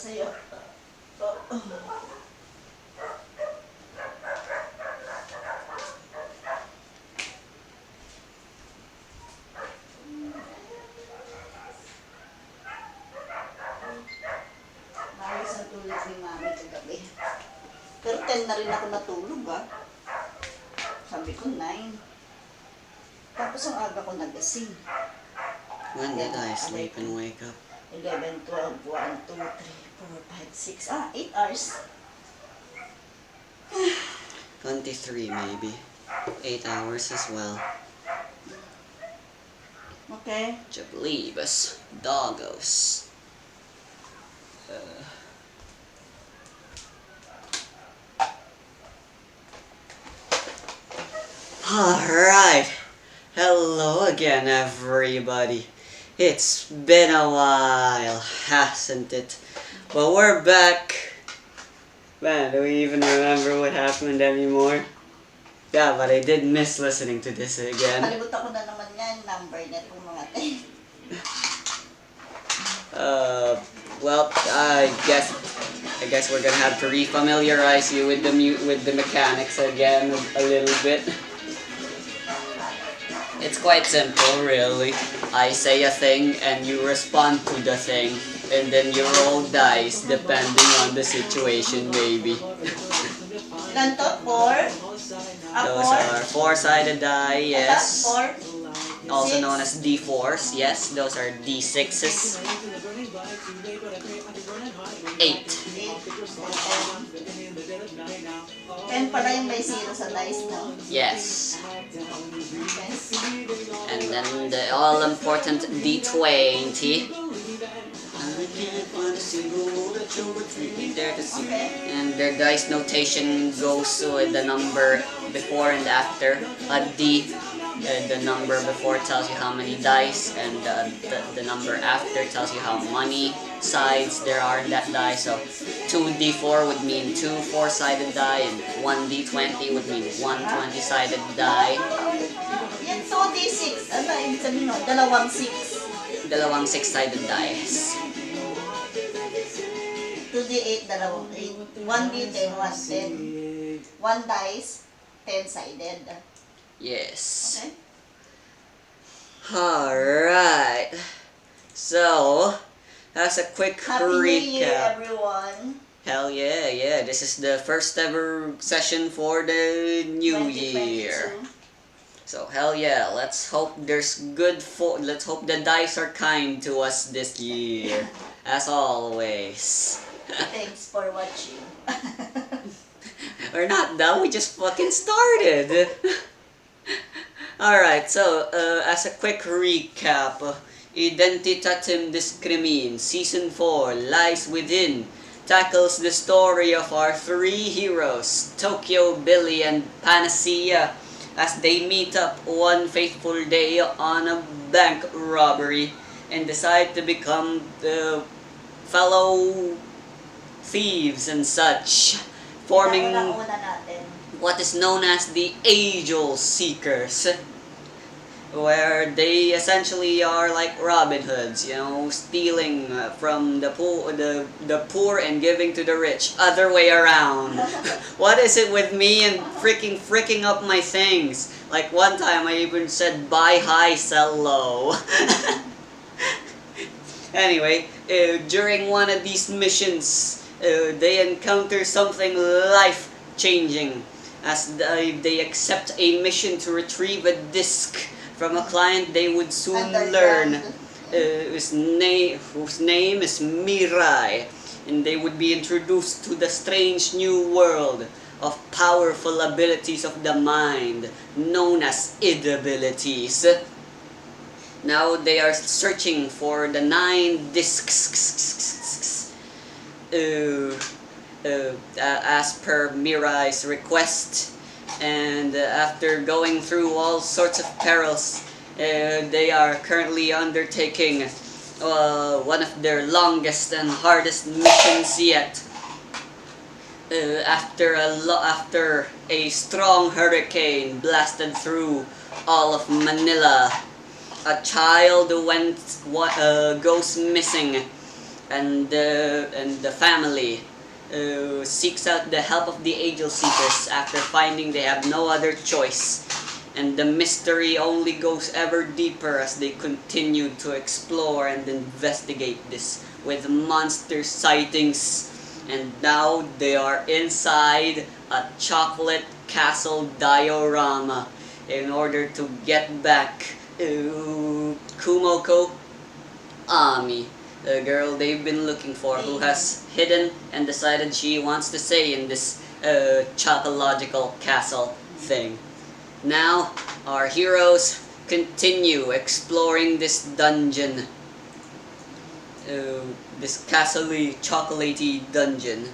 sa'yo. Ayos ang tulog ni Mami kagabi. Pero 10 na rin ako natulog Sabi ko 9. Tapos ang aga ko nagising. When did I sleep and wake up? 11, 12, 1, 2, 3, 4, 5, 6. 8 hours. 23 maybe. 8 hours as well. Okay. Jablibus. Doggos. Alright. Hello again, everybody. It's been a while, hasn't it? Well, we're back. Man, do we even remember what happened anymore? Yeah, but I did miss listening to this again. Kalimutan ko na naman yan, number na itong mga Well, I guess we're gonna have to refamiliarize you with the mechanics again a little bit. It's quite simple, really. I say a thing and you respond to the thing, and then you roll dice depending on the situation, maybe. Ilan to? 4? Those are 4-sided die, yes. 4? Also known as D4s, yes. Those are D6s. 8. 10 pala yung may 0 sa dice, no? Yes. Okay. And then the all-important D20. And their dice notation goes with the number before and after. A D, the number before tells you how many dice, and the number after tells you how many sides there are in that die. So 2d4 would mean 2 4-sided die, and 1d20 would mean 1 20-sided die. Yung 2d6, ano ibig sabihin no? Dalawang 6. Dalawang 6-sided dice. 2d8, dalawang 8. 1d10, 1 10. 1 dice, 10-sided. Yes. Okay? Alright. So, that's a quick Happy recap. New Year, everyone. Hell yeah, yeah. This is the first ever session for the new year. So hell yeah, let's hope there's let's hope the dice are kind to us this year. As always. Thanks for watching. We're not done, we just fucking started. Alright, so as a quick recap, Identitatem Discrimin Season 4 Lies Within tackles the story of our 3 heroes, Tokyo, Billy, and Panacea, as they meet up one fateful day on a bank robbery and decide to become fellow thieves and such, forming what is known as the Angel Seekers, where they essentially are like Robin Hoods, you know, stealing from the poor and giving to the rich. Other way around. What is it with me and freaking up my things? Like one time I even said buy high, sell low. Anyway, during one of these missions, they encounter something life-changing as they accept a mission to retrieve a disc from a client they would soon learn, whose name is Mirai, and they would be introduced to the strange new world of powerful abilities of the mind, known as IDIV abilities. Now they are searching for the 9 discs, as per Mirai's request. And after going through all sorts of perils, they are currently undertaking one of their longest and hardest missions yet. After a strong hurricane blasted through all of Manila, a child goes missing and the family seeks out the help of the Angel Seekers after finding they have no other choice. And the mystery only goes ever deeper as they continue to explore and investigate this with monster sightings. And now they are inside a chocolate castle diorama in order to get back Kumoko Ami, the girl they've been looking for, who has hidden and decided she wants to stay in this Chocological castle thing. Now, our heroes continue exploring this dungeon, this castle-y, chocolatey dungeon,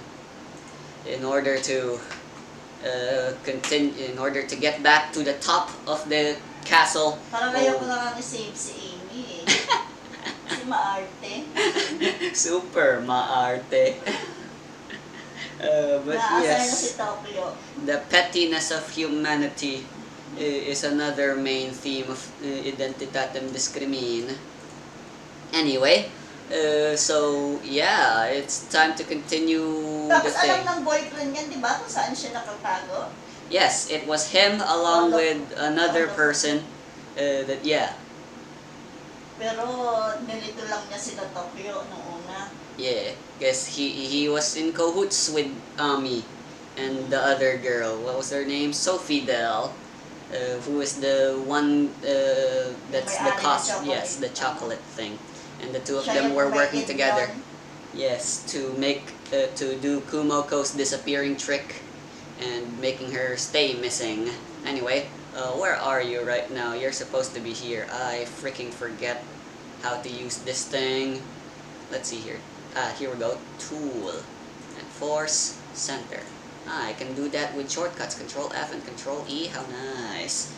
in order to in order to get back to the top of the castle. Parang ayaw ko lang i-save si Amy eh. Si maarte. Super maarte. But Naasar na yes, si Tokyo. the pettiness of humanity is another main theme of Identitatem Discrimin. Anyway, so yeah, it's time to continue the Tapos thing. alam ng boyfriend niyan, di ba, kung saan siya nakatago? Yes, it was him along with another person. That yeah, Pero nilito lang niya sila Tokyo nung una. yeah, guess he was in cahoots with Ami and the other girl. What was her name? Sophie Del, who is the one that's the cost. Yes, the chocolate thing, and the two of Siya them yung were may working together. doon. Yes, to make to do Kumoko's disappearing trick and making her stay missing. Anyway, where are you right now? You're supposed to be here. I freaking forget how to use this thing. Let's see here. Here we go. Tool and force center. I can do that with shortcuts. Control F and Control E. How nice.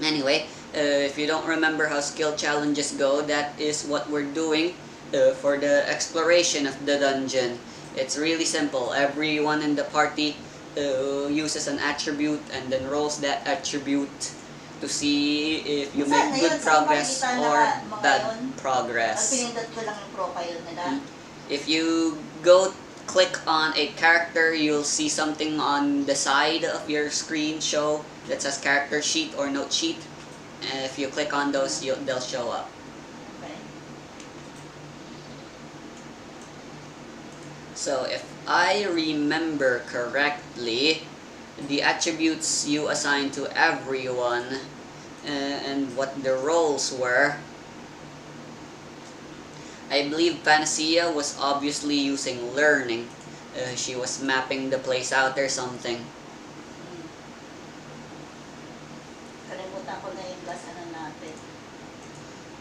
Anyway, if you don't remember how skill challenges go, that is what we're doing for the exploration of the dungeon. It's really simple. Everyone in the party uses an attribute and then rolls that attribute to see if you make good progress or bad progress. Pinindot ko lang yung profile nila. If you go click on a character, you'll see something on the side of your screen show that says character sheet or note sheet. And if you click on those, they'll show up. Okay. So if I remember correctly, the attributes you assign to everyone and what the roles were, I believe Panacea was obviously using learning. She was mapping the place out or something. Kalimutan ko na yung last ano natin.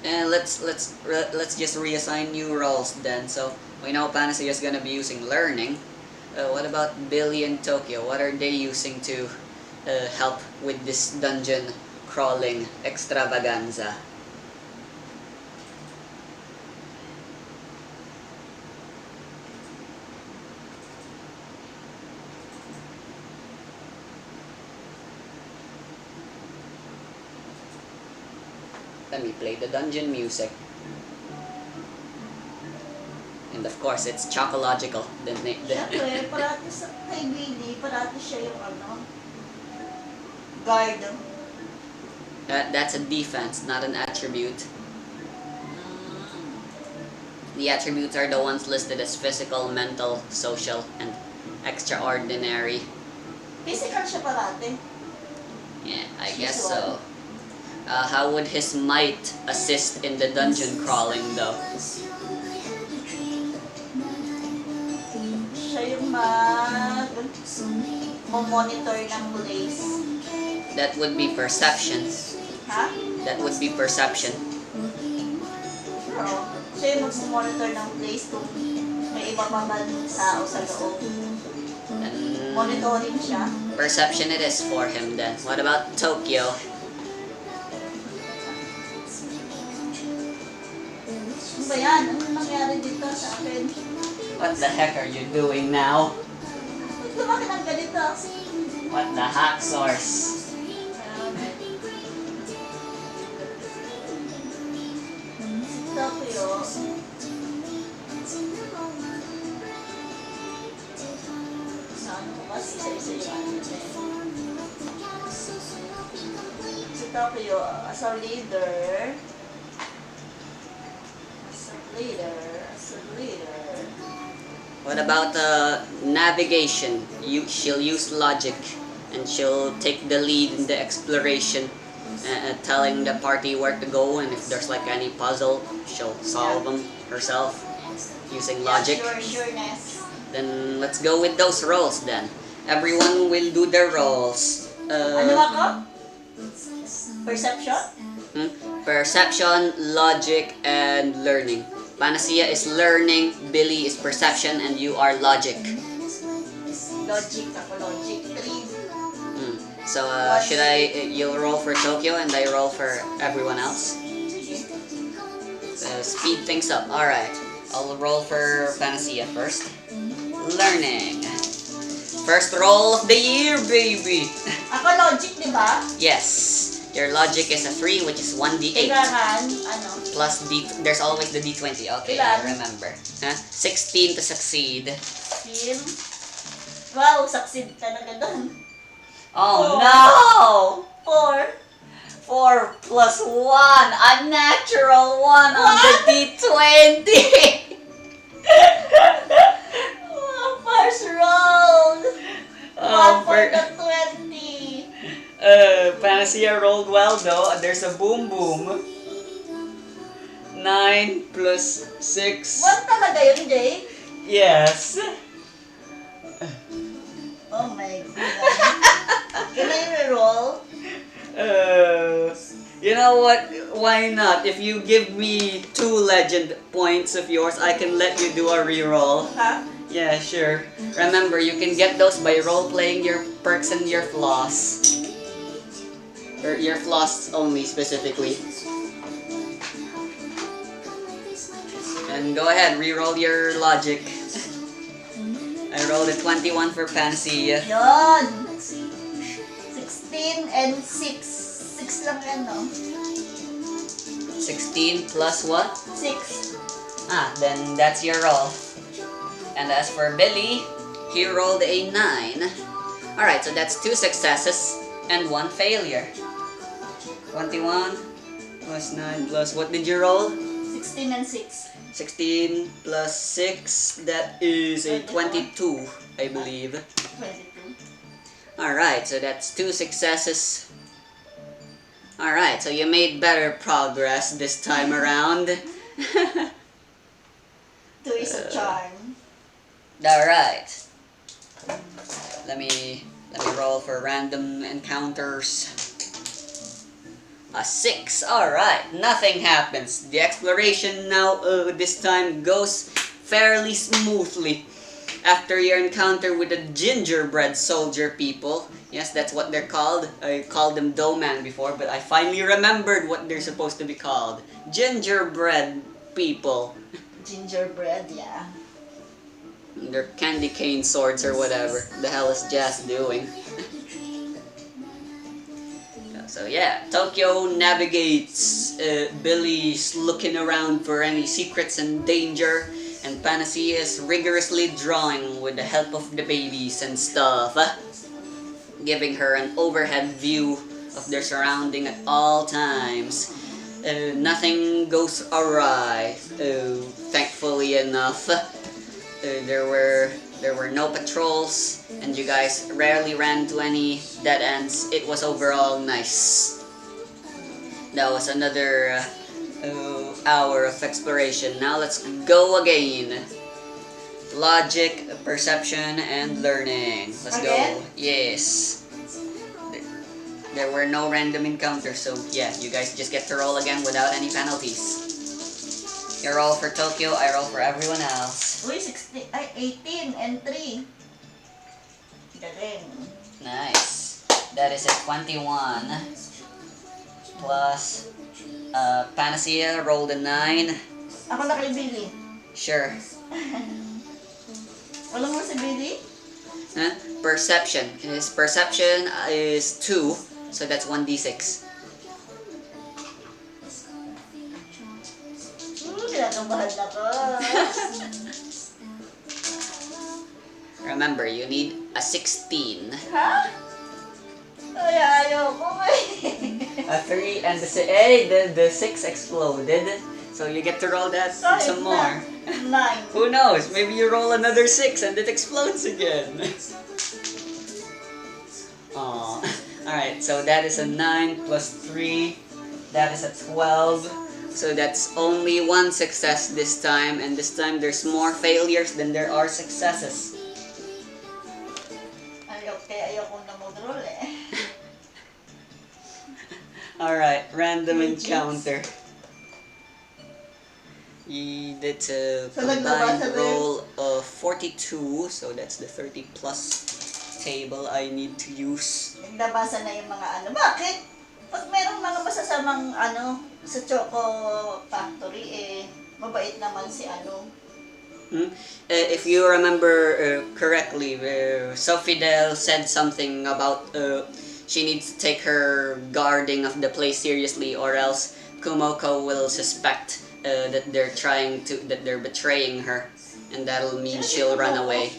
And let's just reassign new roles then. So we know Panacea is gonna be using learning. What about Billy and Tokyo? What are they using to help with this dungeon crawling extravaganza? Let me play the dungeon music. And of course, it's Chocological. Siyempre, parati sa kay Billy, parati siya yung ano, guard. That's a defense, not an attribute. The attributes are the ones listed as physical, mental, social, and extraordinary. Physical siya parati. Yeah, I guess so. How would his might assist in the dungeon crawling though? Siya yung monitor ng place. That would be perception. Ha? That would be perception. Oo. Siya yung monitor ng place kung may iba pa ba tao sa loob. Monitoring siya. Perception it is for him then. What about Tokyo? Ano ba yan? Ano nangyari dito sa akin? What the heck are you doing now? Lumaki ng ganito. What the hack source? Tokyo. ano ko kasi isa-isa yung ano niya. Si Tokyo, as a leader, What about navigation? She'll use logic, and she'll take the lead in the exploration, telling the party where to go, and if there's like any puzzle, she'll solve them herself using logic. sureness. Then let's go with those roles then. Everyone will do their roles. Ano ako? Perception? Perception, logic, and learning. Panacea is learning, Billy is perception, and you are logic. Logic, ako logic. 3. So you'll roll for Tokyo and I roll for everyone else. Speed things up. Alright, I'll roll for Panacea first. Learning. First roll of the year, baby! Ako logic, di ba? Yes. Your logic is a 3, which is 1d8. Kailangan, ano? Plus there's always the d20. Okay, Ilan? I remember. 16 to succeed. 16. Wow, succeed talaga doon. Oh 4. no! 4 plus 1, a natural 1 on the d20. First roll. Oh, 1 for the 20. Panacea rolled well though. There's a boom boom. 9 plus 6. 1 talaga yun, Jay? Yes. Oh my God. Can I reroll? You know what? Why not? If you give me 2 legend points of yours, I can let you do a reroll. Ha? Yeah, sure. Remember, you can get those by role-playing your perks and your flaws. Or your flaws only, specifically. And go ahead, re-roll your logic. I rolled a 21 for Panacea. Yun. 16 and 6. 6 lang yan, no? 16 plus what? 6. Then that's your roll. And as for Billy, he rolled a 9. Alright, so that's 2 successes and 1 failure. 21 plus 9 plus what did you roll? 16 and 6. 16 plus 6, that is a 22, I believe. 22. Alright, so that's 2 successes. Alright, so you made better progress this time around. 2 is a charm. Alright. Let me roll for random encounters. A 6. Alright, nothing happens. The exploration now this time goes fairly smoothly. After your encounter with the gingerbread soldier people, yes, that's what they're called. I called them Doughman before, but I finally remembered what they're supposed to be called. Gingerbread people. Gingerbread, yeah. They're candy cane swords or whatever. The hell is Jazz doing? So yeah, Tokyo navigates. Billy's looking around for any secrets and danger. And Panacea is rigorously drawing with the help of the babies and stuff. Giving her an overhead view of their surrounding at all times. Nothing goes awry, thankfully enough. There were no patrols, and you guys rarely ran into any dead ends. It was overall nice. That was another hour of exploration. Now let's go again. Logic, perception, and learning. Let's Again? go. Yes. There were no random encounters, so yeah, you guys just get to roll again without any penalties. You roll for Tokyo, I roll for everyone else. Uy, 18 and 3. Galing. Nice. That is a 21. Plus, Panacea rolled a 9. Ako na kay Billy. Sure. Wala mo si Billy? Huh? Perception. His perception is 2, so that's 1d6. Kinakabahan na ko. Remember, you need a 16. Ha? Ay, ayoko eh. A 3 and the 6 exploded. So you get to roll that Kahit some na. more. 9. Who knows? Maybe you roll another 6 and it explodes again. Aw. Alright, so that is a 9 plus 3. That is a 12. So that's only one success this time, and this time there's more failures than there are successes. Ayoko na mag-roll eh. Alright, random Legit. encounter. That's a So, combined naglabas na roll of 42, so that's the 30 plus table I need to use. Nagbabasa na yung mga ano. Bakit? Pag merong mga masasamang ano sa Choco Factory eh, mabait naman si ano. If you remember correctly, Sofidel said something about she needs to take her guarding of the place seriously, or else Kumoko will suspect that they're betraying her, and that'll mean she'll run away.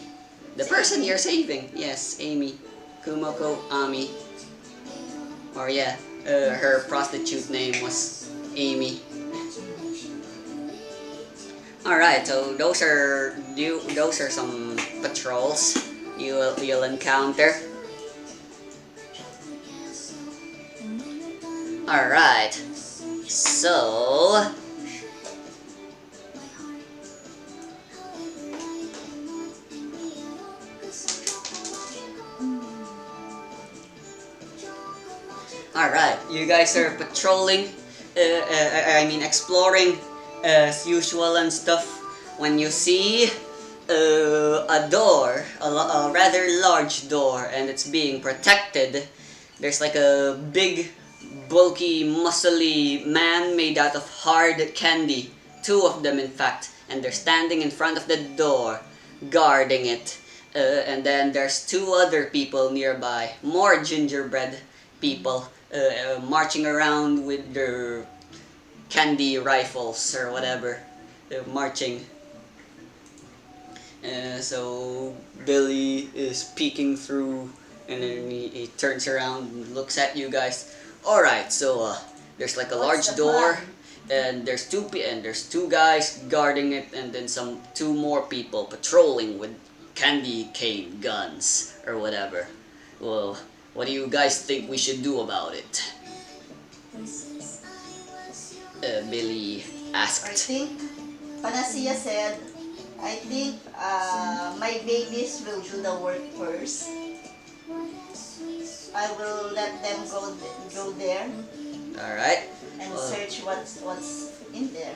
The person you're saving, yes, Amy, Kumoko Ami, or yeah, her prostitute name was Amy. Alright, so those are some patrols you'll encounter. Alright, so alright, you guys are patrolling, exploring as usual and stuff. When you see a door, a rather large door, and it's being protected, there's like a big, bulky, muscly man made out of hard candy. 2 of them, in fact, and they're standing in front of the door, guarding it. And then there's 2 other people nearby, more gingerbread people, marching around with their candy rifles or whatever, marching. So Billy is peeking through, and then he turns around and looks at you guys. Alright, so there's like a What's large the door, plan? and there's 2 guys guarding it, and then 2 more people patrolling with candy cane guns or whatever. Well, what do you guys think we should do about it? Billy I asked. think Panacea said, I think my babies will do the work first. I will let them go there Alright. and Well, search what's in there.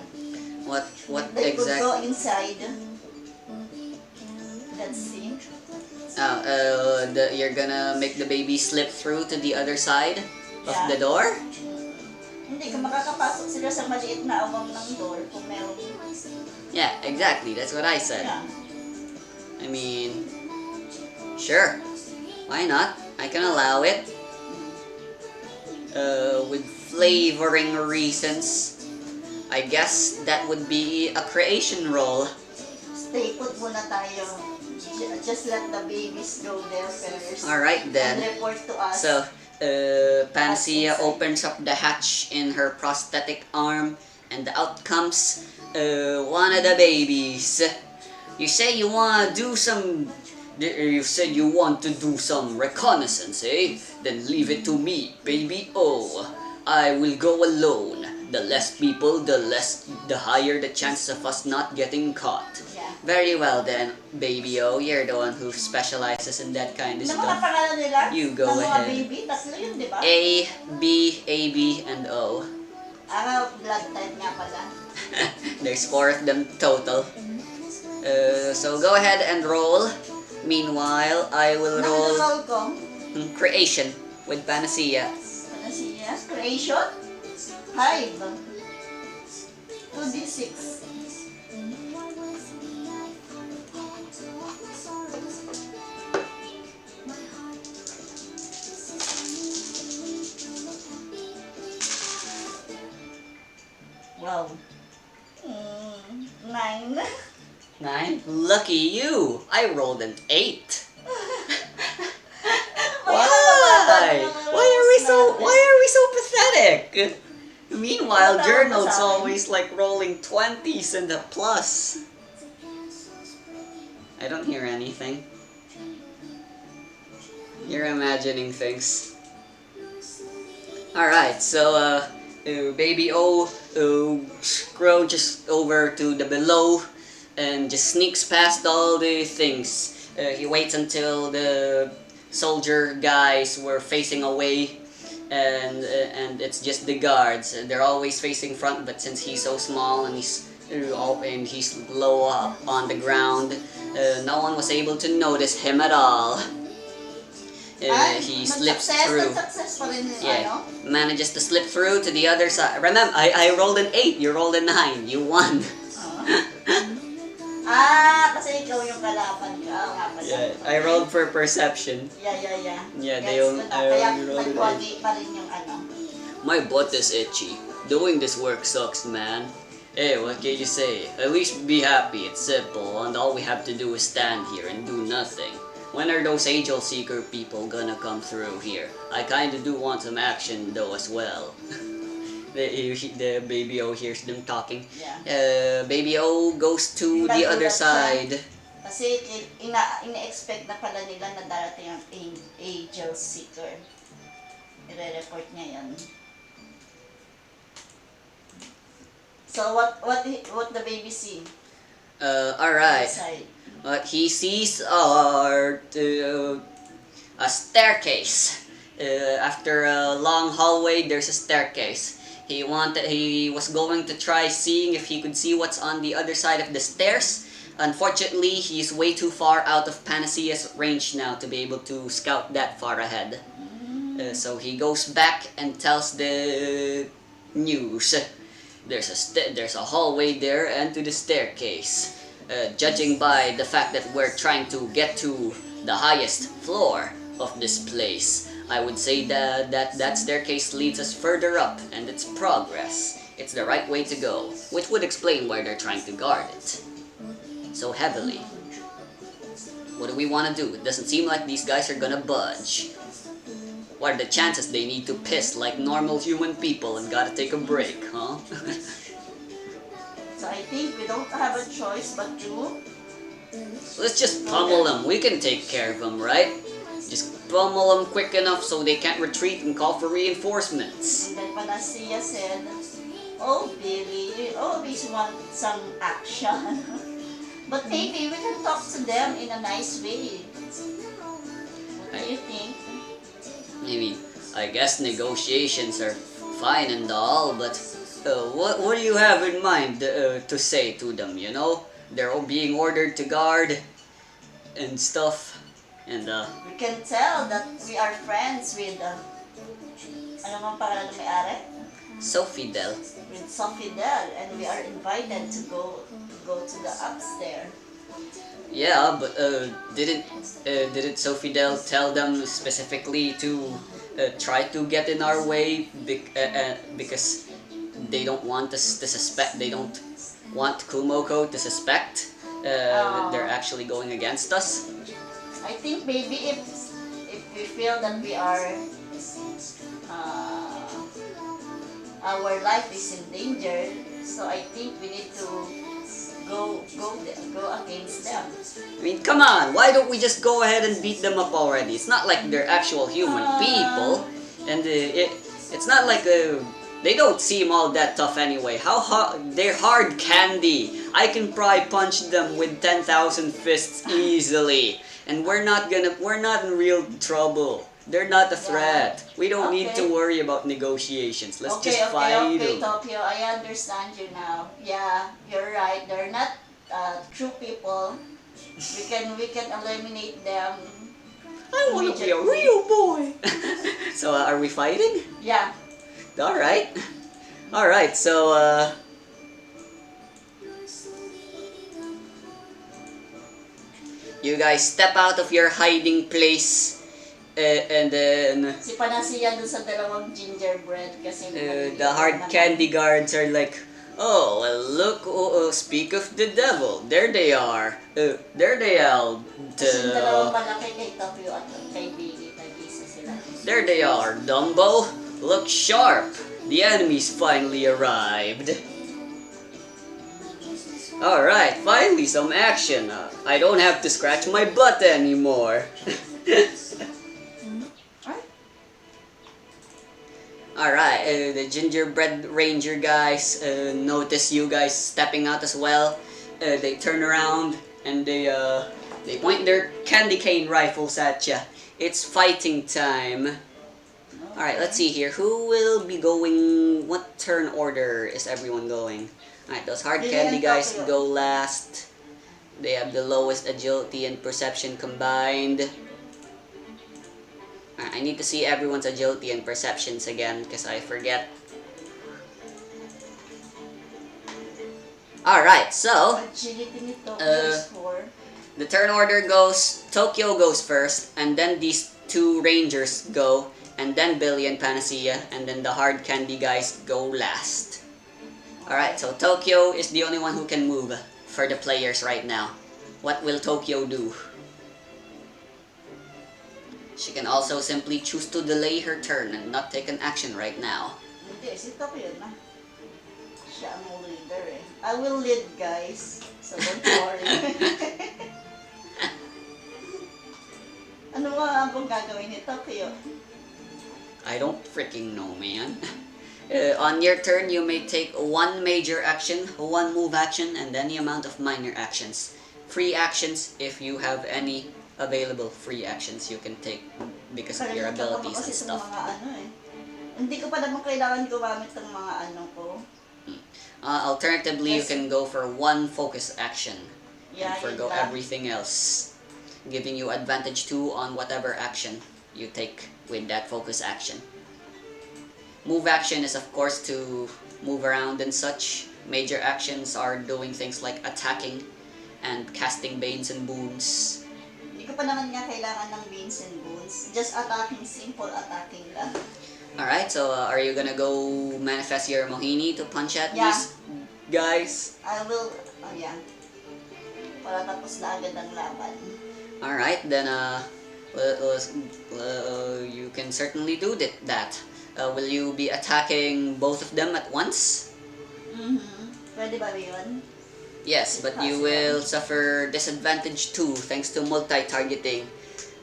What They could go exactly? inside. Let's see. You're gonna make the baby slip through to the other side of Yeah. the door? Hindi ka makakapasok sila sa maliit na awang ng door kung meron. Yeah, exactly. That's what I said. Yeah. I mean, sure. Why not? I can allow it. With flavoring reasons, I guess that would be a creation roll. Stay put muna tayo. Just let the babies go there first. Alright And then. report to us. So, Panacea opens up the hatch in her prosthetic arm, and out comes one of the babies. You say you want to do some. You said you want to do some reconnaissance, eh? Then leave it to me, baby. Oh, I will go alone. The less people, the higher the chance of us not getting caught. Yeah. Very well then, baby. Oh, you're the one who specializes in that kind of Ano mga stuff. pangalan nila? You go ng mga ahead. baby? Tatlo yun, di ba? A, B, AB, and O. Blood type nga pala. There's 4 of them total. So go ahead and roll. Meanwhile, I will roll Roll ko. creation with Panacea. Panacea. Creation. Hive. 2d6. Wow. 9. 9. Lucky you! I rolled an 8. why are we so pathetic? Meanwhile, Tama ka Journal's sa akin. always like rolling 20s and a plus. I don't hear anything. You're imagining things. Alright, so Baby O scrunches over to the below and just sneaks past all the things. He waits until the soldier guys were facing away, and it's just the guards. They're always facing front, but since he's so small and he's low up on the ground, no one was able to notice him at all. He slips through. Nag-success pa rin yung Yeah, manages to slip through to the other side. Remember, I rolled an 8, you rolled a 9, you won. Kasi ikaw yung kalaban ka. Nga pala. Yeah, I rolled for perception. Yeah. Yeah, Gets they ko all- na. I Kaya only rolled an nagwagi pa rin yung My butt is itchy. Doing this work sucks, man. Hey, what can you say? At least be happy, it's simple, and all we have to do is stand here and do nothing. When are those Angel Seeker people gonna come through here? I kinda do want some action though as well. The Baby O hears them talking. Yeah. Baby O goes to the other side. Kasi ina-expect na pala nila na darating ang Angel Seeker. I-report niya yan. So what the baby see? Alright. Outside. What he sees are a staircase. After a long hallway, there's a staircase. He was going to try seeing if he could see what's on the other side of the stairs. Unfortunately, he's way too far out of Panacea's range now to be able to scout that far ahead. So he goes back and tells the news. There's a hallway there and to the staircase. Judging by the fact that we're trying to get to the highest floor of this place, I would say that staircase leads us further up, and it's progress. It's the right way to go, which would explain why they're trying to guard it so heavily. What do we want to do? It doesn't seem like these guys are gonna budge. What are the chances they need to piss like normal human people and gotta take a break, huh? So I think we don't have a choice but to... Let's just pummel them. We can take care of them, right? Just pummel them quick enough so they can't retreat and call for reinforcements. And then Panacea said, "Oh Billy, always want some action." But maybe we can talk to them in a nice way. What do you think? I mean, I guess negotiations are fine and all, but what do you have in mind to say to them, you know? They're all being ordered to guard and stuff, and We can tell that we are friends with, ano mang pangalan ng may-ari? Sophie-Del. With Sophie-Del, and we are invited to go to the upstairs. Yeah, but didn't Sophie-Del tell them specifically to try to get in our way because they don't want us to suspect, they don't want Kumoko to suspect that they're actually going against us? I think maybe if we feel that we are our life is in danger, so I think we need to go against them. I mean, come on, why don't we just go ahead and beat them up already? It's not like they're actual human people, and it's not like they don't seem all that tough anyway. They're hard candy. I can probably punch them with 10,000 fists easily, and we're not in real trouble. They're not a threat. We don't need to worry about negotiations. Let's just fight them. Tokyo, I understand you now. Yeah, you're right. They're not true people. We can eliminate them. I want to be a real boy. So are we fighting? Yeah. All right. So you guys step out of your hiding place, and then Si Panacea dun sa dalawang gingerbread kasi the hard candy guards are like, oh, well, look, speak of the devil, there they are. There they are. Kasi yung dalawang malaki kay Tokyo at kay Billy, nag-isa sila. There they are, Dumbo. Look sharp. The enemies finally arrived. Alright, finally some action. I don't have to scratch my butt anymore. Alright, the gingerbread ranger guys notice you guys stepping out as well. They turn around and they point their candy cane rifles at ya. It's fighting time. Alright, let's see here. Who will be going? What turn order is everyone going? Alright, those hard candy guys go last. They have the lowest agility and perception combined. Alright, I need to see everyone's agility and perceptions again because I forget. Alright, so the turn order goes, Tokyo goes first, and then these two rangers go, and then Billy and Panacea, and then the hard candy guys go last. Alright, so Tokyo is the only one who can move for the players right now. What will Tokyo do? She can also simply choose to delay her turn and not take an action right now. Hindi, si Tokyo na. Siya ang leader eh. I will lead, guys. So don't worry. Ano nga ang gagawin ni Tokyo? I don't freaking know, man. On your turn, you may take one major action, one move action, and any amount of minor actions. Free actions, if you have any available free actions you can take because of your abilities and stuff. Mga ano eh. Hindi ko pa naman kailangan gumamit ng mga ano ko. Alternatively, you can go for one focus action Yeah, and forgo everything else, giving you advantage 2 on whatever action you take with that focus action. Move action is of course to move around and such. Major actions are doing things like attacking and casting banes and boons. Hindi ko pa naman nga kailangan ng beans and boons. Just attacking, simple attacking lang. Alright, so are you gonna go manifest your Mohini to punch at these guys? I will, yeah. Para tapos na agad ang laban. Alright, then you can certainly do that. Will you be attacking both of them at once? Pwede ba yun? Yes, but you will suffer disadvantage 2 thanks to multi-targeting.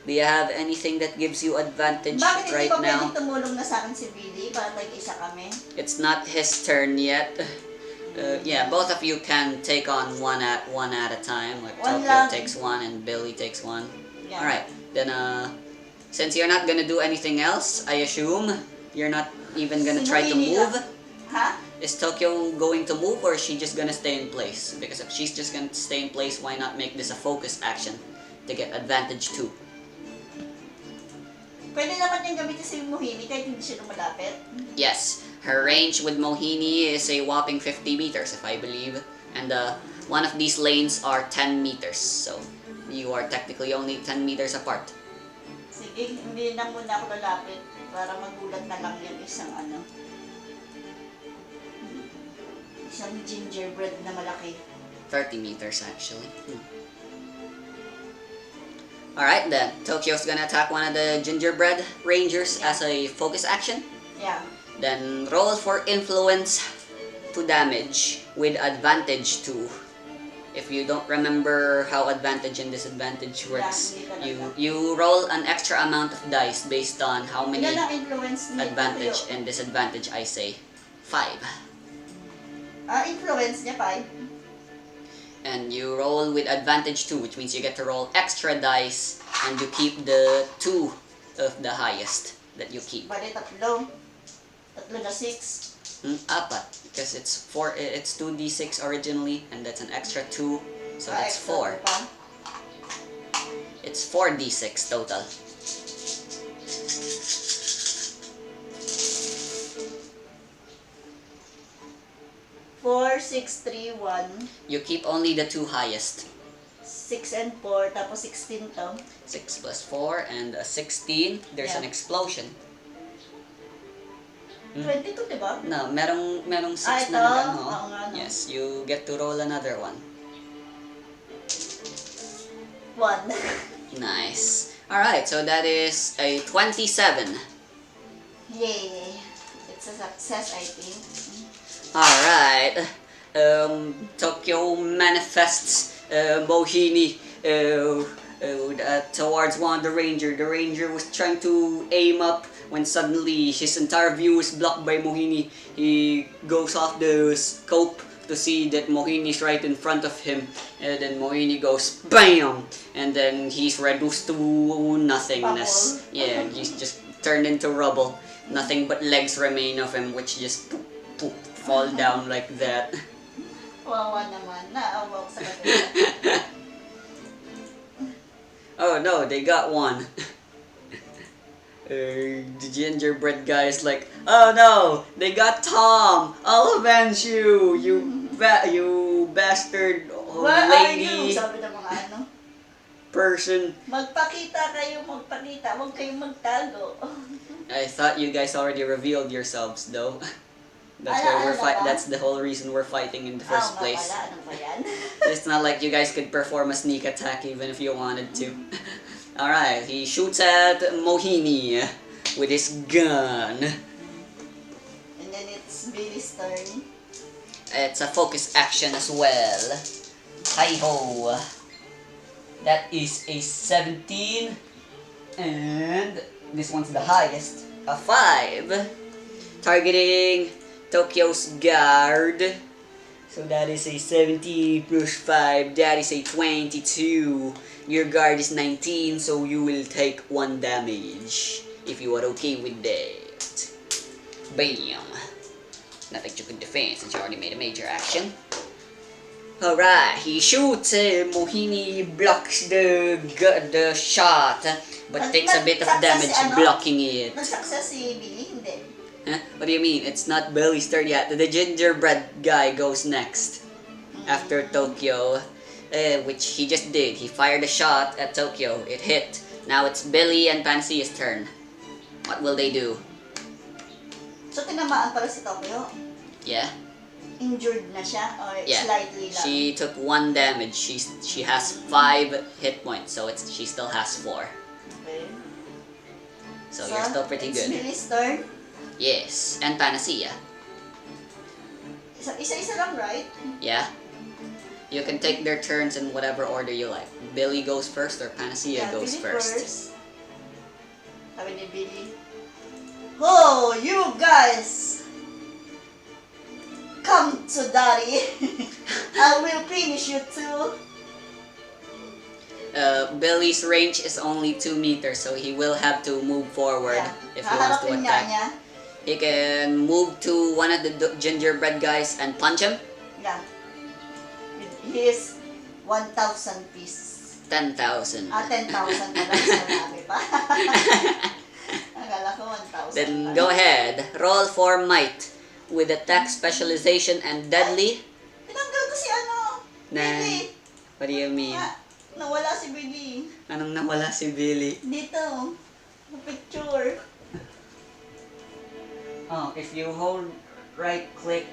Do you have anything that gives you advantage right now? Bakit hindi pa pwedeng tumulong na sa akin si Billy para mag-isa kami? It's not his turn yet. Yeah, both of you can take on one at a time. Like Tokyo takes one and Billy takes one. Yeah. Alright, then since you're not gonna do anything else, I assume you're not even gonna try to move. Ha? Is Tokyo going to move or is she just gonna stay in place? Because if she's just gonna stay in place, why not make this a focus action to get advantage 2? Pwede naman niyang gamitin si Mohini kahit hindi siya lumalapit. Yes, her range with Mohini is a whopping 50 meters if I believe. And one of these lanes are 10 meters. So you are technically only 10 meters apart. Sige, hindi na muna ako lalapit para magulat na lang yung isang ano. Isang gingerbread na malaki. 30 meters actually. Alright then, Tokyo's gonna attack one of the gingerbread rangers as a focus action. Yeah. Then roll for influence to damage with advantage 2. If you don't remember how advantage and disadvantage works, you roll an extra amount of dice based on how many advantage and disadvantage I say. 5. Influence niya 5. And you roll with advantage 2, which means you get to roll extra dice and you keep the 2 of the highest that you keep. Bali tatlo. Tatlo na 6. Apat, because it's 2d6 originally and that's an extra 2, so that's 4. It's 4d6 total. Four, 6, 3, 1. You keep only the 2 highest. 6 and 4, tapos 16 to. 6 plus 4 and 16. There's an explosion. 22, diba? No, merong 6 na nagano. Oo nga, no. Yes, you get to roll another one. 1. Nice. Alright, so that is a 27 Yay. It's a success, I think. Alright. Tokyo manifests Mohini towards one of the ranger. The ranger was trying to aim up when suddenly his entire view is blocked by Mohini. He goes off the scope to see that Mohini is right in front of him, and then Mohini goes BAM! And then he's reduced to nothingness. Bubble. Yeah, he's just turned into rubble. Nothing but legs remain of him, which just fall down like that. Wawa naman. Naawa ko sa kanila. Oh no, they got one. The gingerbread guy is like, oh no, they got Tom. I'll avenge you, you bastard Where are you? lady Sabi ng mga ano. person. Magpakita kayo, magpakita. Huwag kayong magtago. I thought you guys already revealed yourselves though. That's Ala, why we're ala ba? That's the whole reason we're fighting in the first place. Wala. Ano ba yan? It's not like you guys could perform a sneak attack even if you wanted to. Alright, he shoots at Mohini with his gun. And then it's Billy's turn. It's a focus action as well. Hi-ho. That is a 17. And this one's the highest. A 5. Targeting Tokyo's guard. So that is a 17 plus 5. That is a 22. Your guard is 19, so you will take 1 damage. If you are okay with that. Bam. Not that you can defend since you already made a major action. Alright, he shoots. Mohini blocks the shot, but takes a bit of damage blocking it. Nag-success si Billy? Hindi. Huh? What do you mean? It's not Billy's turn yet. The gingerbread guy goes next. After Tokyo, which he just did. He fired a shot at Tokyo. It hit. Now it's Billy and Panacea's turn. What will they do? So, tinamaan pala si Tokyo? Yeah? Injured na siya? Or Yeah. slightly lang? She took 1 damage. She has 5 hit points, so she still has 4. Okay. So you're still pretty it's good. Billy's turn? Yes, and Panacea. Isa-isa lang, right? Yeah. You can take their turns in whatever order you like. Billy goes first or Panacea goes Billy first. Sabi ni Billy, "Oh, you guys! Come to daddy! I will finish you too!" Billy's range is only 2 meters, so he will have to move forward if he wants to Haharapin nga attack. niya. He can move to one of the gingerbread guys and punch him. Yeah. He is 1,000 pieces. 10,000. 10,000 na lang. Marami pa. Akala ko 1,000 Then pa. go ahead. Roll for might with attack, specialization, and deadly. Tinanggal ko si ano. Billy. What do you mean? Nawala si Billy. Anong nawala si Billy? Dito. Sa picture. Oh, if you hold right click.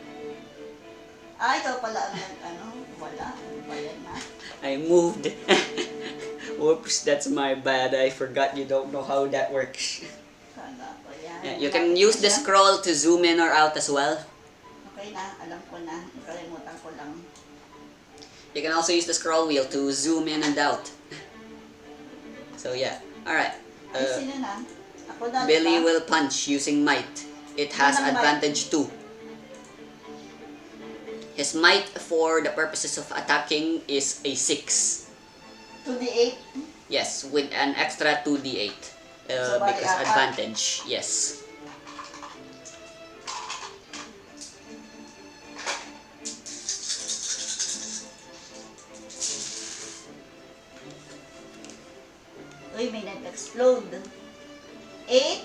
Ikaw pala ang wala. Bayan na. I moved. Whoops, that's my bad. I forgot you don't know how that works. Kala ko yan. Yeah, you can use the scroll to zoom in or out as well. Okay na, alam ko na. Nakalimutan ko lang. You can also use the scroll wheel to zoom in and out. So yeah, alright. Ay, sino na? Ako na, Billy diba? will punch using might. It has Ano ng advantage 2. His might for the purposes of attacking is a 6. 2d8. Yes, with an extra 2d8. So, bali Because apat. advantage, yes. Uy, may nag-explode. 8,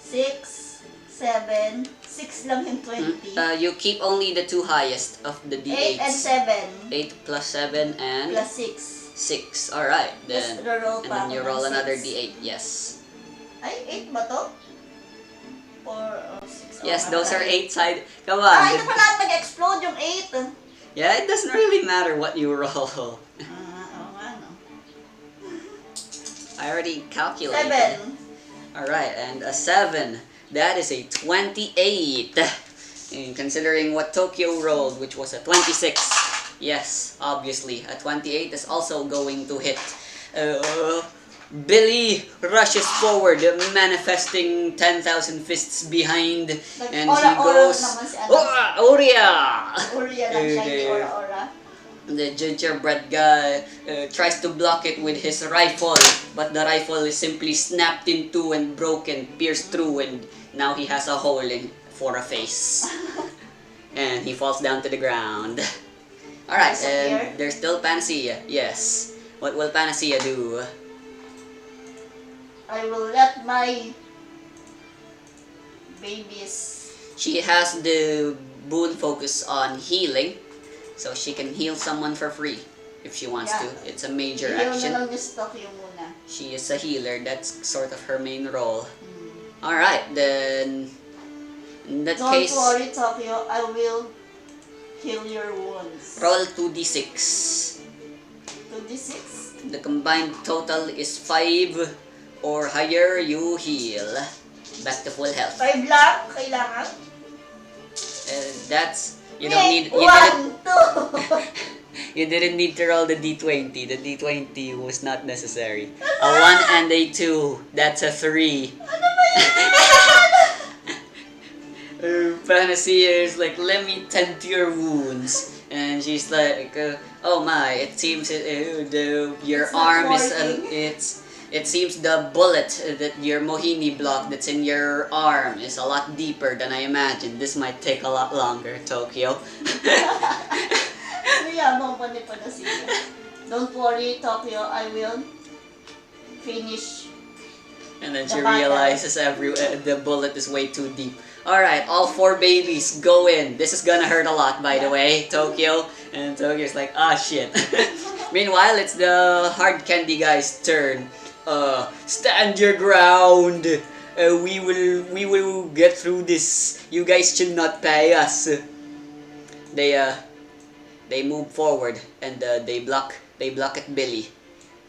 6, 7, 6 lang yung 20. You keep only the 2 highest of the 8 and d8s. 7 8 plus 7 and plus 6. 6. Alright, then. Just roll And pa then ako you ng roll another 6. d8, yes. Ay, 8 ba to? 4 or 6. Yes, those are 8 side. Come Ito on. pala nag-explode yung 8. Yeah, it doesn't really matter what you roll. Oo nga, no. I already calculated. 7. Alright, and a 7. That is a 28. And considering what Tokyo rolled, which was a 26. Yes, obviously, a 28 is also going to hit. Billy rushes forward, manifesting 10,000 fists behind, Like, and he aura-aura goes, naman si ano. Oria! Uriya lang siya, hindi aura-aura. The gingerbread guy tries to block it with his rifle, but the rifle is simply snapped in two and broken, pierced through, and now he has a hole for a face. And he falls down to the ground. Alright, and there's still Panacea. Yes. What will Panacea do? I will let my babies. She has the boon focus on healing, so she can heal someone for free if she wants to. It's a major action. Heal na lang yung Tokyo muna. She is a healer. That's sort of her main role. Alright, then in that case, don't worry, Tokyo. I will heal your wounds. roll 2d6. 2d6? The combined total is 5 or higher. You heal back to full health. 5 lang? Kailangan? That's you don't need. 1, 2. You didn't need to roll the d20. The d20 was not necessary. A 1 and a 2. That's a 3. Ano ba yun? Panacea is like, let me tend to your wounds. And she's like, oh my, it seems your arm is, it seems the bullet that your mohini block that's in your arm is a lot deeper than I imagined. This might take a lot longer, Tokyo. Mayabang pa ni Panacea. Don't worry, Tokyo. I will finish. And then she realizes the bullet is way too deep. Alright, all 4 babies, go in. This is gonna hurt a lot, by the way, Tokyo. And Tokyo's like, ah, shit. Meanwhile, it's the hard candy guy's turn. Stand your ground. We will get through this. You guys should not pay us. They move forward and they block at Billy.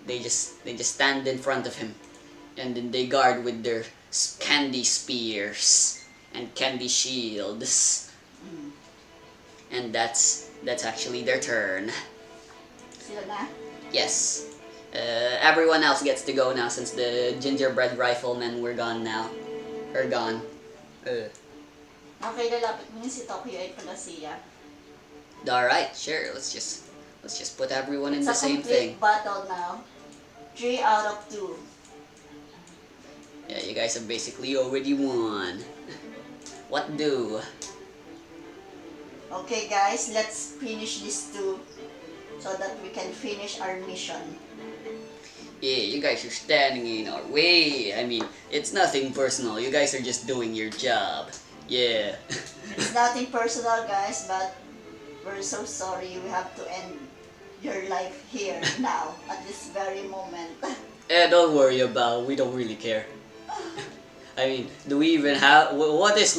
They just stand in front of him, and then they guard with their candy spears and candy shields. And that's actually their turn. Sila na? Yes. Everyone else gets to go now since the gingerbread riflemen were gone now. Or gone. Okay, lalapit mo si Tokyo ay Panacea. Alright, sure. Let's just put everyone in the same thing. It's a complete battle now. 3 out of 2. Yeah, you guys have basically already won. What do? Okay guys, let's finish this 2 so that we can finish our mission. Yeah, you guys are standing in our way. I mean, it's nothing personal. You guys are just doing your job. Yeah. It's nothing personal guys, but we're so sorry we have to end your life here now at this very moment. Don't worry about it. We don't really care. I mean, do we even have... What is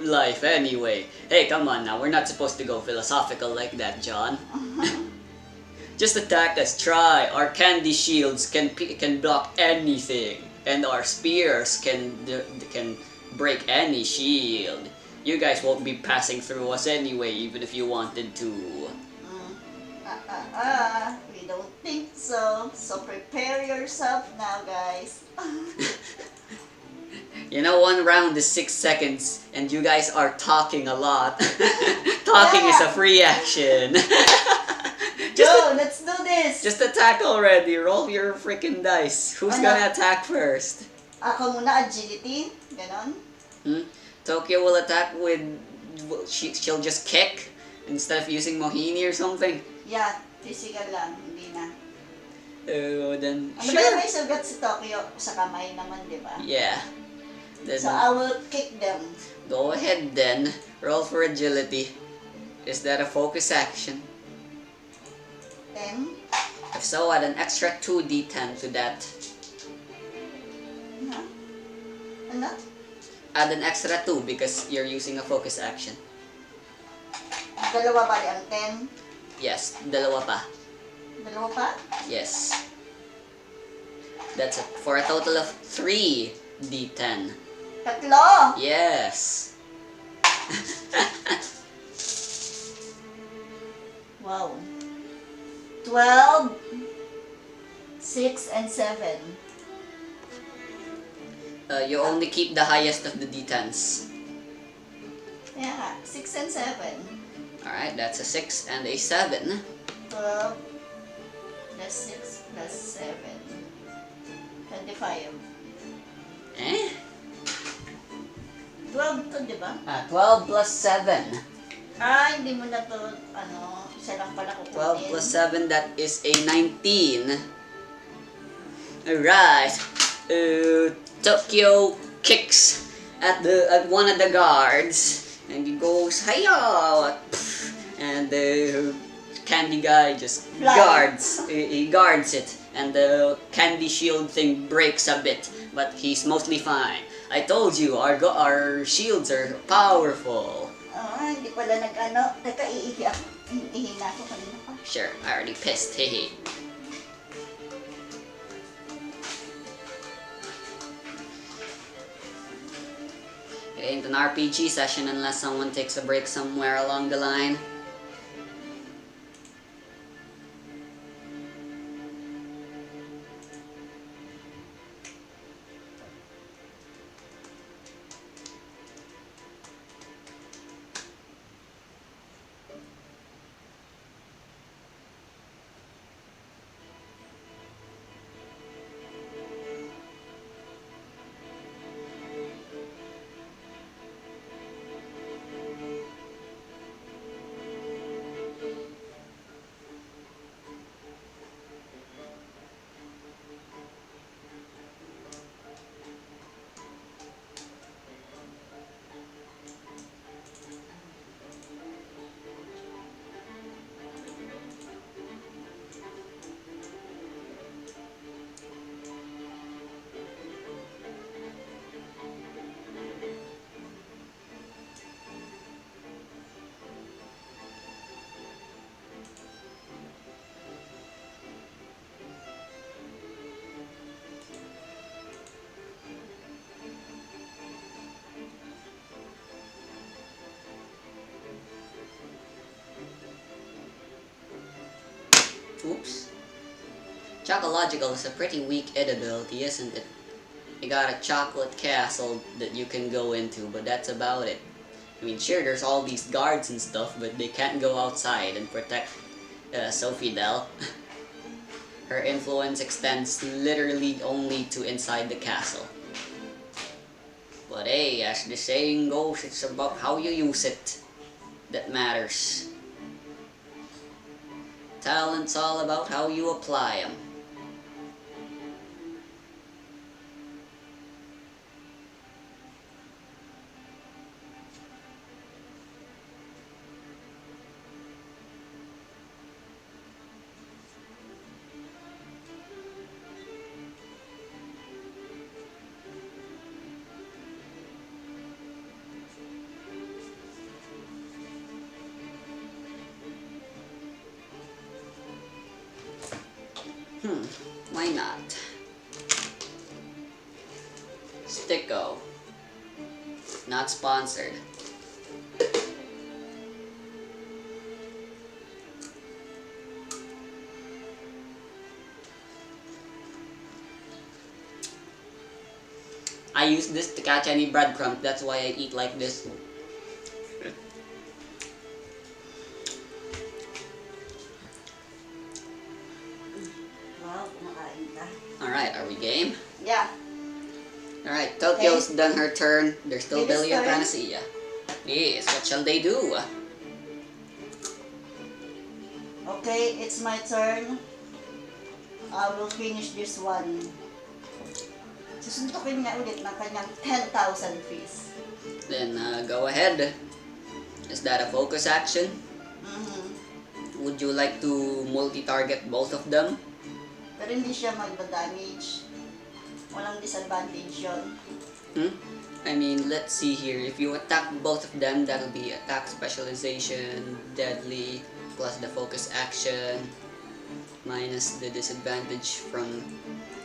life anyway? Hey, come on now. We're not supposed to go philosophical like that, John. Just attack us, try. Our candy shields can block anything, and our spears can break any shield. You guys won't be passing through us anyway, even if you wanted to. We don't think so. So prepare yourself now, guys. You know, 1 round is 6 seconds, and you guys are talking a lot. Talking is a free action. Go, let's do this! Just attack already. Roll your freaking dice. Who's gonna attack first? Ako muna, agility. Ganon. Tokyo will attack with... She'll just kick instead of using mohini or something. Yeah, physical lang. Hindi na. Then Ano sure. ba yung may sugat si Tokyo sa kamay naman, di ba? Yeah. Then, so I will kick them. Go ahead then. Roll for agility. Is that a focus action? 10. If so, add an extra 2d10 to that. Ano? Add an extra 2 because you're using a focus action. Dalawa ba ang 10? Yes, dalawa pa. Dalawa pa? Yes. That's it. For a total of 3 D10. Tatlo! Yes. Wow. 12, 6, and 7. You only keep the highest of the D10s. Yeah, 6 and 7. Alright, that's a 6 and a 7. 12 plus 6 plus 7. 25. Eh? 12 to, di ba? 12 plus 7. Ah, hindi mo na to, isa lang pala 12 kukunin. plus 7, that is a 19. Alright. Tokyo kicks at one of the guards and he goes, "Hiya!" And the candy guy just Fly. he guards it, and the candy shield thing breaks a bit, but he's mostly fine. I told you, our shields are powerful. Ah, hindi pala Teka, iihi ako. Iihi na ako kanina pa. Sure, I already pissed, hehe. It ain't an RPG session unless someone takes a break somewhere along the line. Oops. Chocological is a pretty weak ability, isn't it? You got a chocolate castle that you can go into, but that's about it. I mean, sure, there's all these guards and stuff, but they can't go outside and protect Sophie Dell. Her influence extends literally only to inside the castle. But hey, as the saying goes, it's about how you use it that matters. Talent's all about how you apply them. Why not? Sticko. Not sponsored. I use this to catch any breadcrumbs, that's why I eat like this. Wow, kumakain ka. Alright, are we game? Yeah. Alright, Tokyo's Okay. done her turn. There's still Biggest Billy and turn. Panacea. Yes, what shall they do? Okay, it's my turn. I will finish this one. Susuntukin niya ulit ng kanyang 10,000 fees. Then go ahead. Is that a focus action? Would you like to multi-target both of them? Pero hindi siya magda-damage. Walang disadvantage yun. I mean, let's see here. If you attack both of them, that'll be attack specialization, deadly, plus the focus action, minus the disadvantage from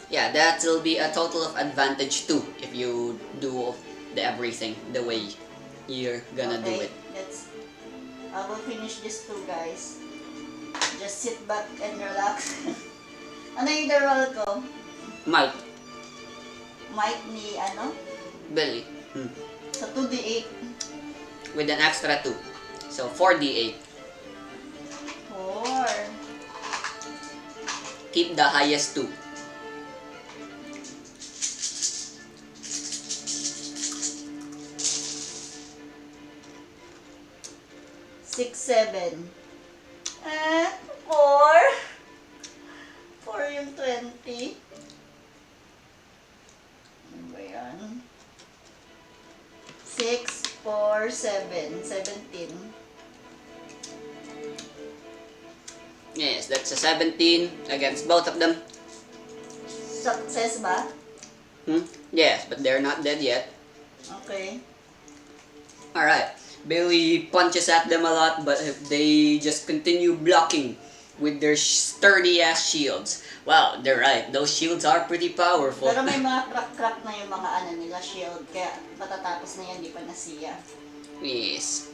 Yeah, that will be a total of advantage 2 if you do everything the way you're gonna do Okay, it. I will finish this too, guys. Just sit back and relax. Ano yung roll ko? Might, Might ni ano? Billy. Sa 2d8. With an extra 2. So 4d8. 4. Keep the highest 2. 6, 7. 4. 4 yung 20. Ano ba yan? 6, 4, 7. 17. Yes, that's a 17 against both of them. Success ba? Yes, but they're not dead yet. Okay. Alright. Billy punches at them a lot, but they just continue blocking with their sturdy ass shields. Wow, they're right. Those shields are pretty powerful. Pero may mga crack-crack na yung mga ano nila, shield. Kaya matatapos na yan, di pa nasiya. Yes.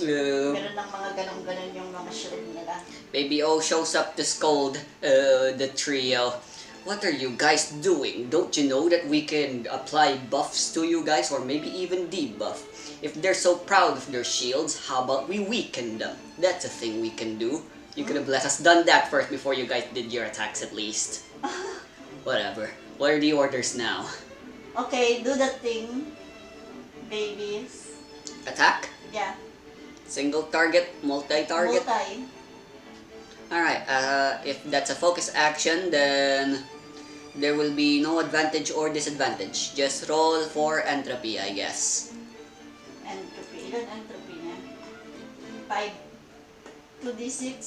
Meron ng mga ganun-ganun yung mga shield nila. Baby O shows up to scold the trio. What are you guys doing? Don't you know that we can apply buffs to you guys or maybe even debuff? If they're so proud of their shields, how about we weaken them? That's a thing we can do. You could have let us done that first before you guys did your attacks at least. Whatever. What are the orders now? Okay, do that thing, babies. Attack? Yeah. Single target? Multi-target? Multi. Alright, if that's a focus action, then there will be no advantage or disadvantage. Just roll for entropy, I guess. Entropy. Ilan entropy niya? 5. 2d6.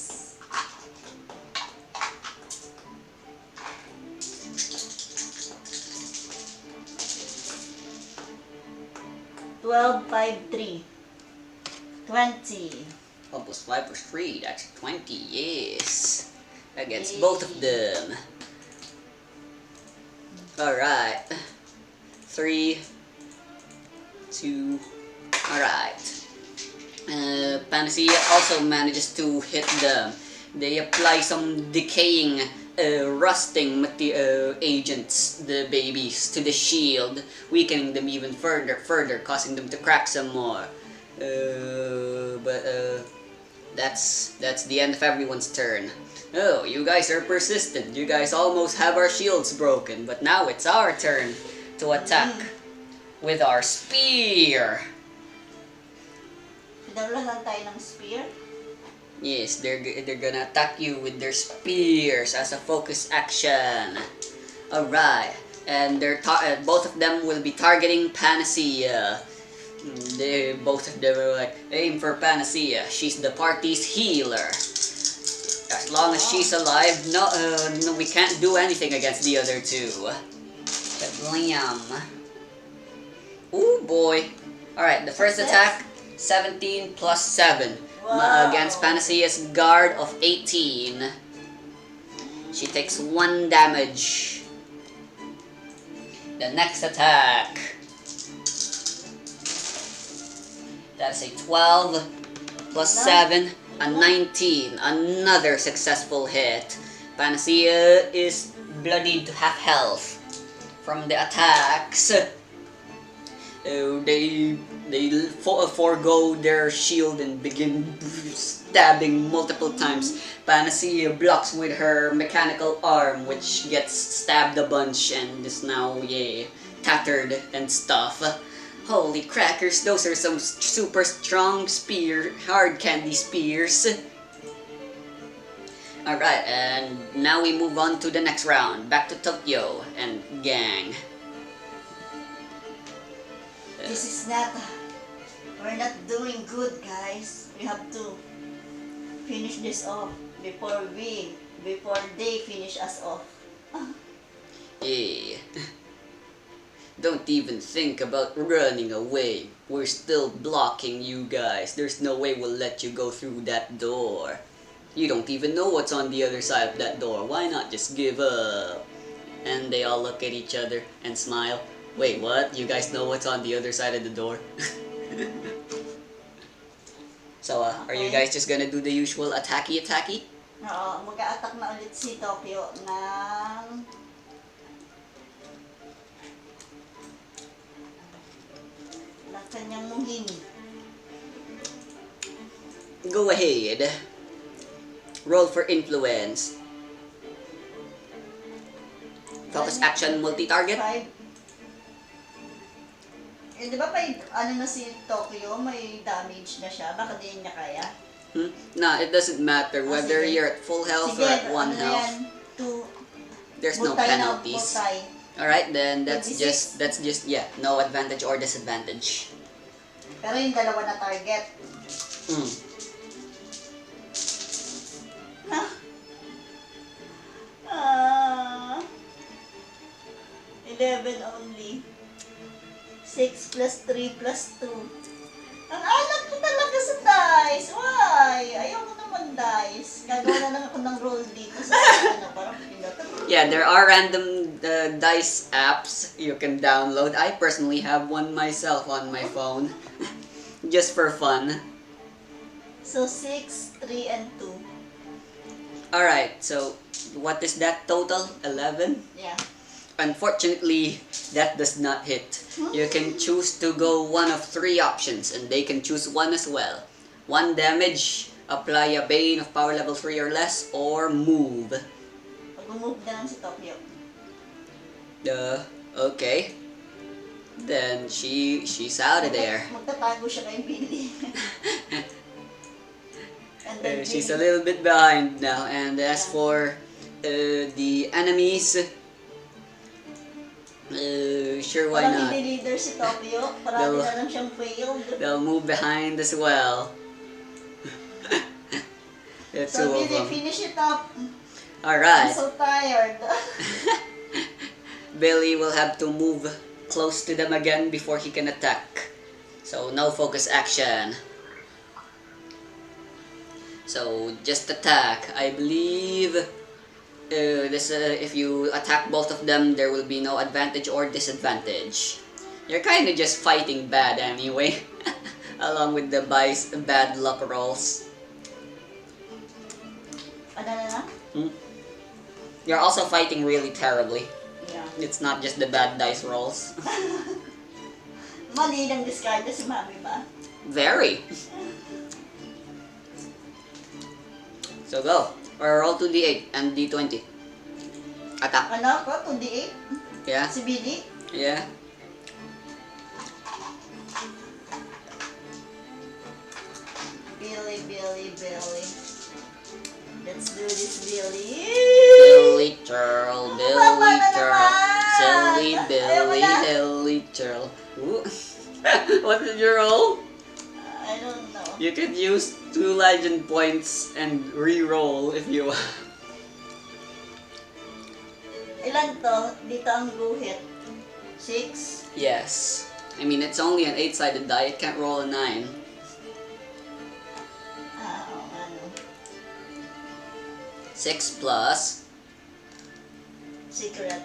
12, 5, 3. 20. Oh, plus 5 plus 3, that's 20, yes. Against both of them. Alright. 3, 2, alright. Panacea also manages to hit them. They apply some decaying, rusting agents, the babies, to the shield, weakening them even further, causing them to crack some more. That's the end of everyone's turn. Oh, you guys are persistent. You guys almost have our shields broken, but now it's our turn to attack with our spear. Pinarula lang tayo ng spear. Yes, they're gonna attack you with their spears as a focus action. Alright, and both of them will be targeting Panacea. Both of them are like, aim for Panacea. She's the party's healer. As long as she's alive, no, we can't do anything against the other two. Blam. Ooh boy. Alright, the first attack, 17 plus 7. Wow. Against Panacea's guard of 18. She takes 1 damage. The next attack. That's a 12 plus 7, a 19. Another successful hit. Panacea is bloodied to half health from the attacks. They forego their shield and begin stabbing multiple times. Panacea blocks with her mechanical arm, which gets stabbed a bunch and is now tattered and stuff. Holy crackers, those are some super strong hard candy spears. Alright, and now we move on to the next round. Back to Tokyo and gang. This is not... We're not doing good, guys. We have to finish this off before they finish us off. Yeah. Don't even think about running away. We're still blocking you guys. There's no way we'll let you go through that door. You don't even know what's on the other side of that door. Why not just give up? And they all look at each other and smile. Wait, what? You guys know what's on the other side of the door? So, are you Okay. guys just gonna do the usual attacky? Oo, mag-a-attack na ulit si Tokyo ng kanyang mungin. Go ahead. Roll for influence. Focus action multi-target. 5. Eh, di ba na si Tokyo, may damage na siya? Baka di niya kaya? No, it doesn't matter whether sige. you're at full health Sige, or at 1 na health. yan? There's no Butay na, penalties. butay. Alright, then that's 26. just yeah, no advantage or disadvantage. Pero yung dalawa na target. Hmm. Ah, 11 only. 6 plus 3 plus 2. Ang alat ko talaga sa dice. Why? Ayoko naman dice. Gagawa na lang ako ng roll dito sa parang pinatag. Yeah, there are random dice apps you can download. I personally have one myself on my phone. Just for fun. So 6, 3, and 2. Alright, so what is that total? 11? Yeah. Unfortunately, that does not hit. You can choose to go one of 3 options, and they can choose one as well. 1 damage, apply a Bane of power level 3 or less, or move. Mag-move na lang si Tokyo. Okay. Then she's out of there. Magtatago siya kay Billy. And then She's a Billy. little bit behind now. And as for the enemies, sure, why Parang not? hindi leader si Tokyo. Parang na lang siyang failed. They'll move behind as well. The So two of Billy, them. finish it up. I'm Alright. so tired. Billy will have to move close to them again before he can attack. So no focus action. So just attack. I believe if you attack both of them, there will be no advantage or disadvantage. You're kind of just fighting bad anyway, along with the bad luck rolls. Ano na? You're also fighting really terribly. Yeah. It's not just the bad dice rolls. Mali lang discard si Mami ba? Very. So go. Or roll 2d8 and d20. Attack. Ano ko? 2d8? Yeah? Si Billy? Yeah? Billy. Let's do this, Billy. Billy Turl, Tama na naman! Silly Ayaw mo Billy, na. Billy Turl. Ooh. What did you roll? I don't know. You could use 2 legend points and re-roll if you want. Ilan to? Dito ang guhit. 6? Yes. I mean, it's only an 8-sided die. It can't roll a 9. Ano? 6 plus. Secret.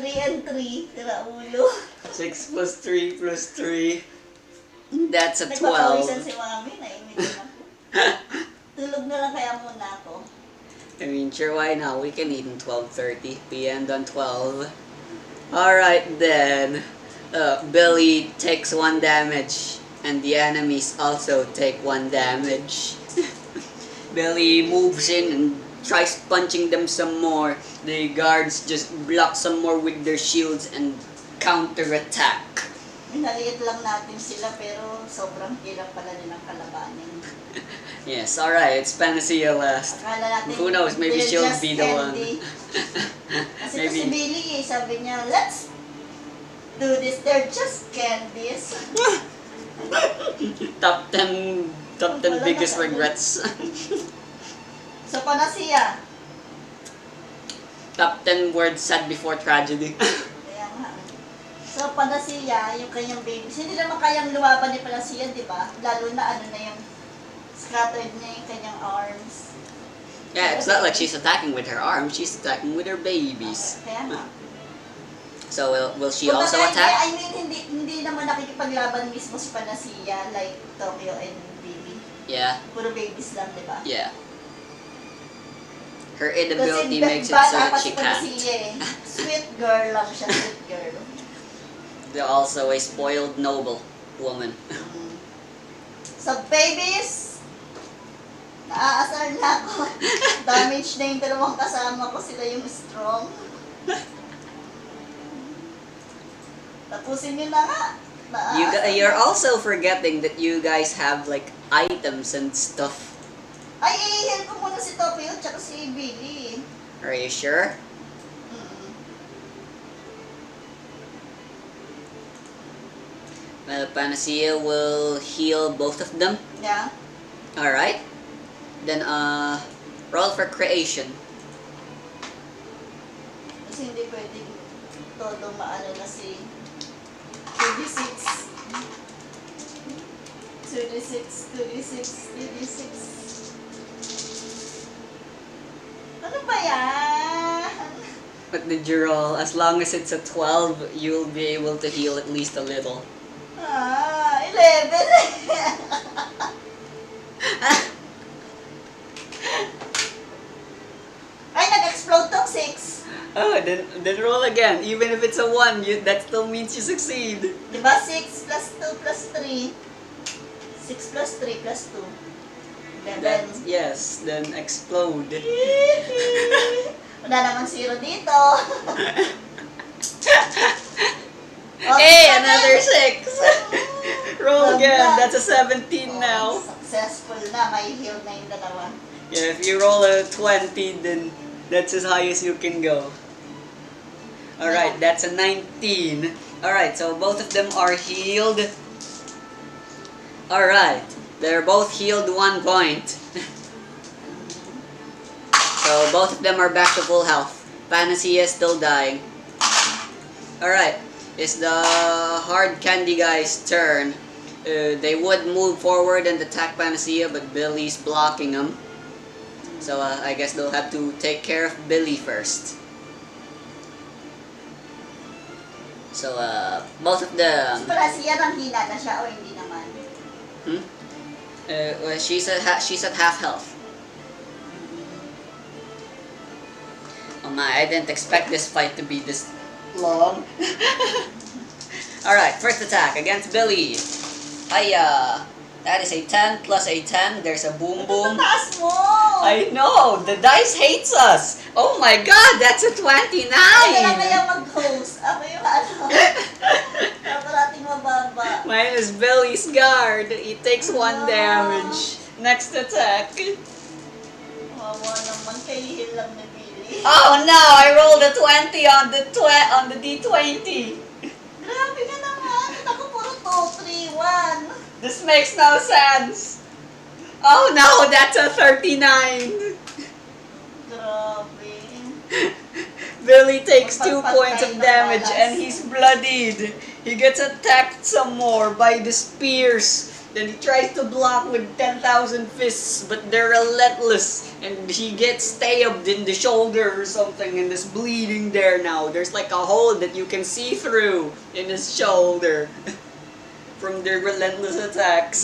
3 and 3. Tira ulo. 6 plus 3 plus 3. That's a 12. Nagpapawisan si Mami. Naimig na ako. Tulog na lang kaya muna ako. I mean, sure, why not? We can eat in 12:30. We end on 12. Alright then. Billy takes 1 damage. And the enemies also take 1 damage. Billy moves in and tries punching them some more. The guards just block some more with their shields and counter-attack. Minaliit lang natin sila pero sobrang hirap pala nilang kalabanin. Yes, alright, it's Panacea last. Akala natin Who knows, maybe they're she'll just be the one. candy. Kasi Maybe. to si Billy sabi niya, let's do this. They're just candies. Top 10 biggest regrets. So Panacea. Top 10 words said before tragedy. Kaya nga. So Panacea, yung kanyang babies, hindi naman kayang lumaban ni Panacea, di ba? Lalo na ano na yung scattered na yung kanyang arms. Yeah, it's not like she's attacking with her arms, she's attacking with her babies. Kaya nga. So will she Kumbaga, also attack? I mean, hindi naman nakikipaglaban mismo si Panacea like Tokyo and Billy. Yeah, Puro babies lang, di ba? yeah. Her inability Kasi makes it so that bata pa she si Panacea can't. eh. Sweet girl lang siya, sweet girl. They're also a spoiled noble woman. So babies, naaasar na ako. Damage na yung dalawang kasama ko, sila yung strong. Tapusin nyo na nga. You're also forgetting that you guys have like items and stuff. Ay, i-heal ko muna si Tokyo tsaka si Billy. Are you sure? Well, Panacea will heal both of them. Yeah. Alright. Then, roll for creation. Kasi hindi pwedeng todo maano na si 26. 26, 26, 26. Ano ba yan? What did you roll? As long as it's a 12, you'll be able to heal at least a little. 11. Ay, nag-explode tong 6. Oh, then roll again. Even if it's a 1, that still means you succeed. Diba 6 plus 2 plus 3? 6 plus 3 plus 2. 11. Yes, then explode. Wala naman 0 dito. Hey, another 6! Roll again. That's a 17 now. Successful na. May heal na yung dalawa. Yeah, if you roll a 20, then that's as high as you can go. Alright, that's a 19. Alright, so both of them are healed. Alright, they're both healed 1 point. So both of them are back to full health. Panacea is still dying. Alright, it's the hard candy guy's turn. They would move forward and attack Panacea, but Billy's blocking them. So I guess they'll have to take care of Billy first. So both of them. Si Panacea nang hina na siya o hindi naman? Well, she's at half health. Oh my! I didn't expect this fight to be this long. All right, first attack against Billy. Hiya! That is a 10 plus a 10. There's a boom boom. Taas mo! I know! The dice hates us! Oh my god, that's a 29! Ako na kaya mag-host. Ako yung ano. Parating mababa. Mine is Billy's guard. He takes 1 damage. Next attack. Wawa naman. Kay heal lang ni Billy. Oh no! I rolled a 20 on the D20. Grabe ka naman. Ako puro 2, 3, 1. This makes no sense. Oh no, that's a 39. Grabe. Billy takes 2 points of damage and he's bloodied. He gets attacked some more by the spears. Then he tries to block with 10,000 fists, but they're relentless. And he gets stabbed in the shoulder or something and is bleeding there now. There's like a hole that you can see through in his shoulder. From their relentless attacks.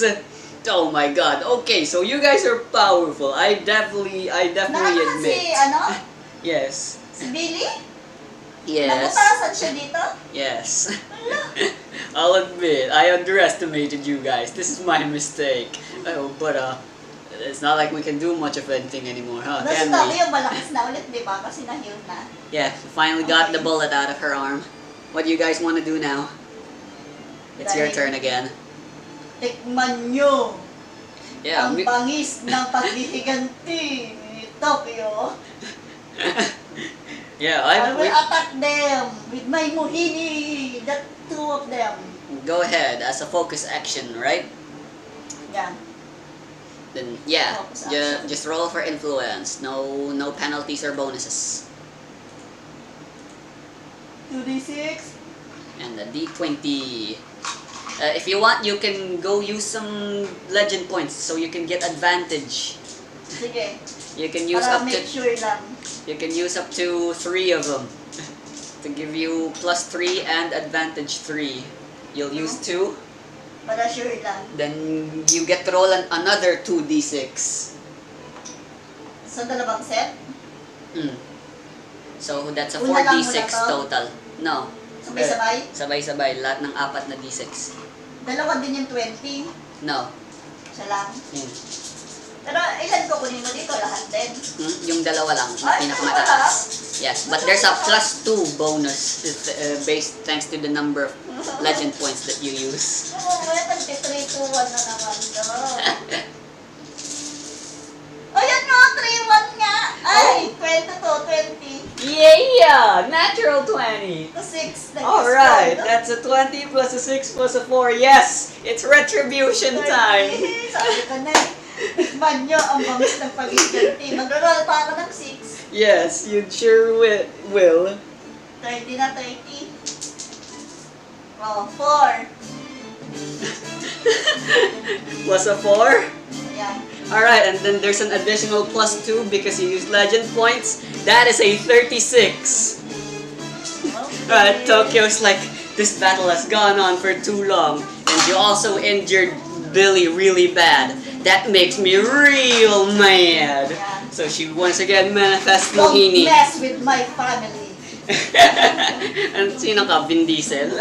Oh my god. Okay, so you guys are powerful. I definitely Nakakahan admit. si, ano? Yes. Si Billy? Yes. Nagpaparasan siya dito? Yes. I'll admit, I underestimated you guys. This is my mistake. Oh, but it's not like we can do much of anything anymore, huh? Tapos Can sabi we? yung malakas na ulit, di ba? Kasi na-heal na. Yeah, finally got Okay. the bullet out of her arm. What do you guys want to do now? It's your turn again. Tikman nyo Yeah. ang pangis ng paghihiganti ni Tokyo. Yeah, I will attack them with my mohini. The 2 of them. Go ahead as a focus action, right? Yan. Then yeah, Focus action. just roll for influence. No penalties or bonuses. 2d6. And the D20. If you want, you can go use some legend points so you can get advantage. Sige. You can use Para up to make sure lang. 3 of them to give you +3 and advantage 3. You'll use 2, Para sure lang. then you get to roll another 2d6. So, dalawang set? Mm. So that's a Una lang 4d6 muna to? total. No. Sabay-sabay? Sabay-sabay, lahat ng 4 na d6. Dalawa din yung 20. No. Siya lang. Mm. Pero ilan ko kunin mo dito? Lahat din? Yung dalawa lang, Ay, pinakamataas. Yes, but there's a +2 bonus based thanks to the number of legend points that you use. Oo, may 3-2-1 na naman to. O yan nga, 3-1 nga. Ay, 20. Yeah! Natural 20! To 6. Alright, that's a 20 plus a 6 plus a 4. Yes! It's retribution time! Sabi ko na, tikman nyo ang bangus ng pag-ganti. Mag-roll pa ako ng 6. Yes, you sure will. 30 na 30. Oh, 4. Plus a 4? Ayan. Alright, and then there's an additional +2 because you used legend points. That is a 36. Alright, Tokyo's like, this battle has gone on for too long. And you also injured Billy really bad. That makes me real mad. So she once again manifests Don't Mohini. mess with my family. And sino ka? Vin Diesel?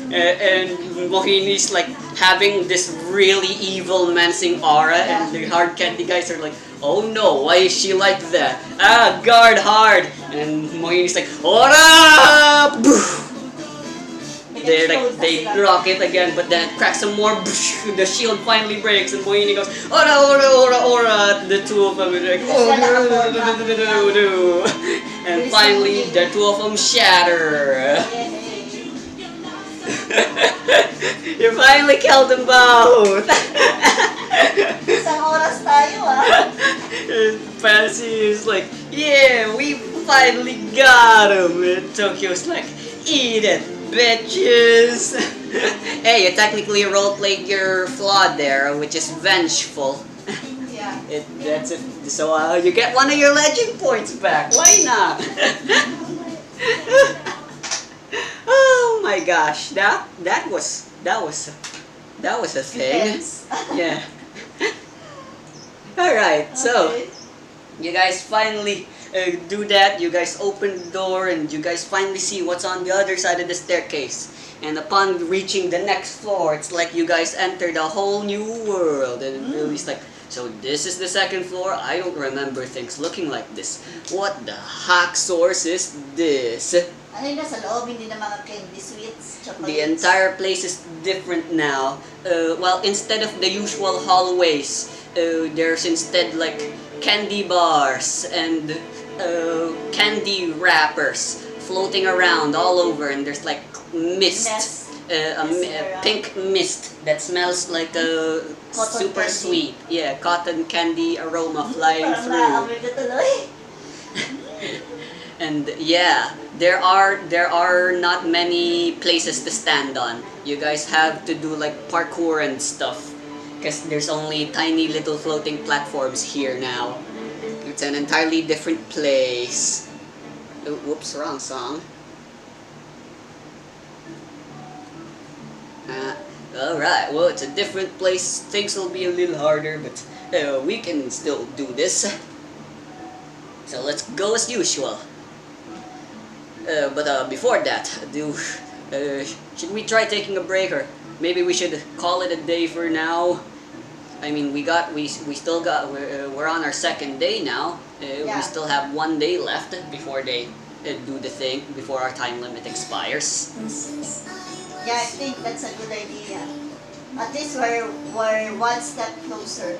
And Mohini's like having this really evil menacing aura, and the hard candy guys are like, oh no, why is she like that? Ah, guard hard! And Mohini's like, ora! They rock it again, but then it cracks some more. The shield finally breaks, and Mohini goes, ora! The two of them are like, oh, and finally, the two of them shatter. You finally killed them both! Isang oras tayo Fantasy is like, yeah, we finally got him! And Tokyo's like, eat it, bitches! Hey, you technically roleplayed your flaw there, which is vengeful. Yeah. That's it. So you get one of your legend points back. Why not? Oh my gosh, that was a thing. Depends. Yeah. All right, so Okay. you guys finally do that. You guys open the door and you guys finally see what's on the other side of the staircase. And upon reaching the next floor, it's like you guys entered a whole new world. And Billy's like, so this is the second floor? I don't remember things looking like this. What the hack source is this? Ano yung nasa loob? Hindi na mga candy sweets, chocolates? The entire place is different now. Well, instead of the usual hallways, there's instead like candy bars and candy wrappers floating around all over, and there's like mist, pink mist that smells like a super candy. sweet, yeah, cotton candy aroma flying Parang through. naamoy ko tuloy. And yeah, there are not many places to stand on. You guys have to do like parkour and stuff, because there's only tiny little floating platforms here now. It's an entirely different place. Oh, whoops, wrong song. Alright, well, it's a different place. Things will be a little harder, but we can still do this. So let's go as usual. But before that, should we try taking a break, or maybe we should call it a day for now? I mean, we're on our second day now. We still have 1 day left before they do the thing, before our time limit expires. Yeah, I think that's a good idea. At least we're one step closer.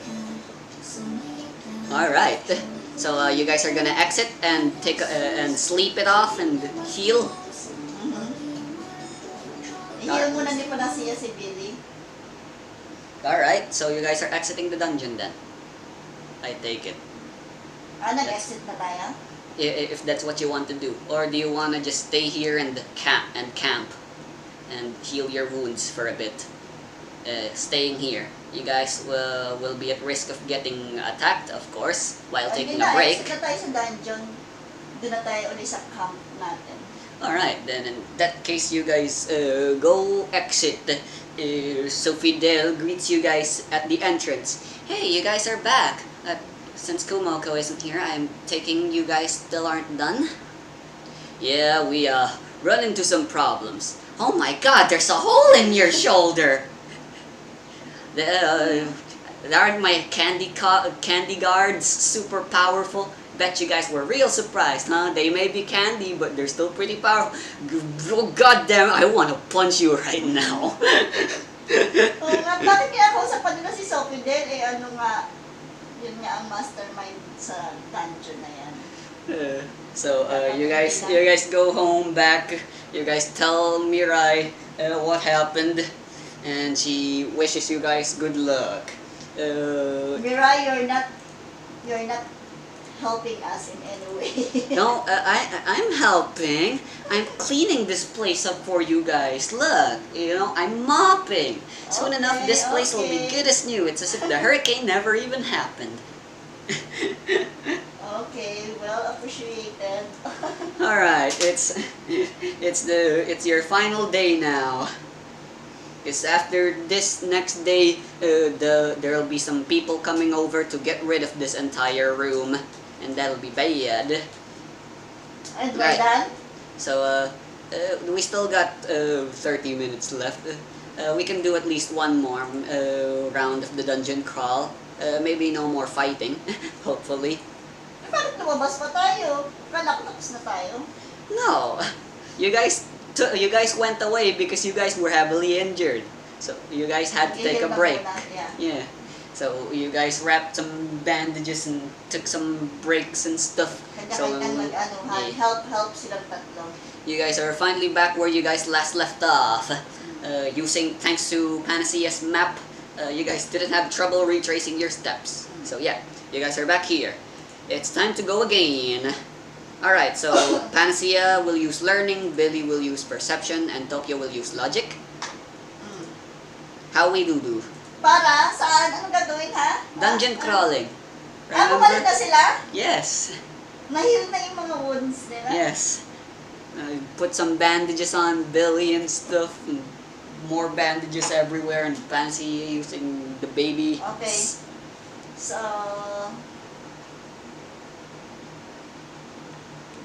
All right. So you guys are gonna exit and take and sleep it off and heal. Ihil muna ni Panacea si Billy. All right. So you guys are exiting the dungeon then. I take it. Nag-exit na tayo? If that's what you want to do, or do you want to just stay here and camp and heal your wounds for a bit? Staying here, You guys will be at risk of getting attacked, of course, while Ay, taking a break. exit na tayo sa dungeon. Doon na tayo ulit sa camp natin. Alright, then in that case, you guys go exit. Sophie Dale greets you guys at the entrance. Hey, you guys are back. Since Kumoko isn't here, I'm taking you guys still aren't done? Yeah, we run into some problems. Oh my god, there's a hole in your shoulder! Aren't my candy guards super powerful? Bet you guys were real surprised, huh? They may be candy, but they're still pretty powerful. Oh, goddamn, I want to punch you right now. Oo nga, bakit kaya kausapan nila si Sophie Del? Ano nga, yun nga ang mastermind sa dungeon na yan. You guys go home back. You guys tell Mirai what happened, and she wishes you guys good luck. Mirai, you're not helping us in any way. No, I'm helping. I'm cleaning this place up for you guys. Look, I'm mopping. Soon enough, this place will be good as new. It's as if the hurricane never even happened. Okay, well appreciated. All right, it's your final day now. Because after this next day, there'll be some people coming over to get rid of this entire room, and that'll be bad. And we're done? So we still got 30 minutes left. We can do at least one more round of the dungeon crawl. Maybe no more fighting, hopefully. Bakit lumabas pa tayo? Kala ko tapos na tayo. No, you guys went away because you guys were heavily injured. So you guys had to take a break. Yeah. So you guys wrapped some bandages and took some breaks and stuff. Kanya-kanyang help silang tatlo. You guys are finally back where you guys last left off. Thanks to Panacea's map, you guys didn't have trouble retracing your steps. So yeah, you guys are back here. It's time to go again. Alright, so Panacea will use learning, Billy will use perception, and Tokyo will use logic. How we do? Para? Saan? Anong gagawin, ha? Dungeon crawling. Bumalik na sila? Yes. Nahil na yung mga wounds nila? Yes. Put some bandages on Billy and stuff. And more bandages everywhere, and Panacea using the baby. Okay. So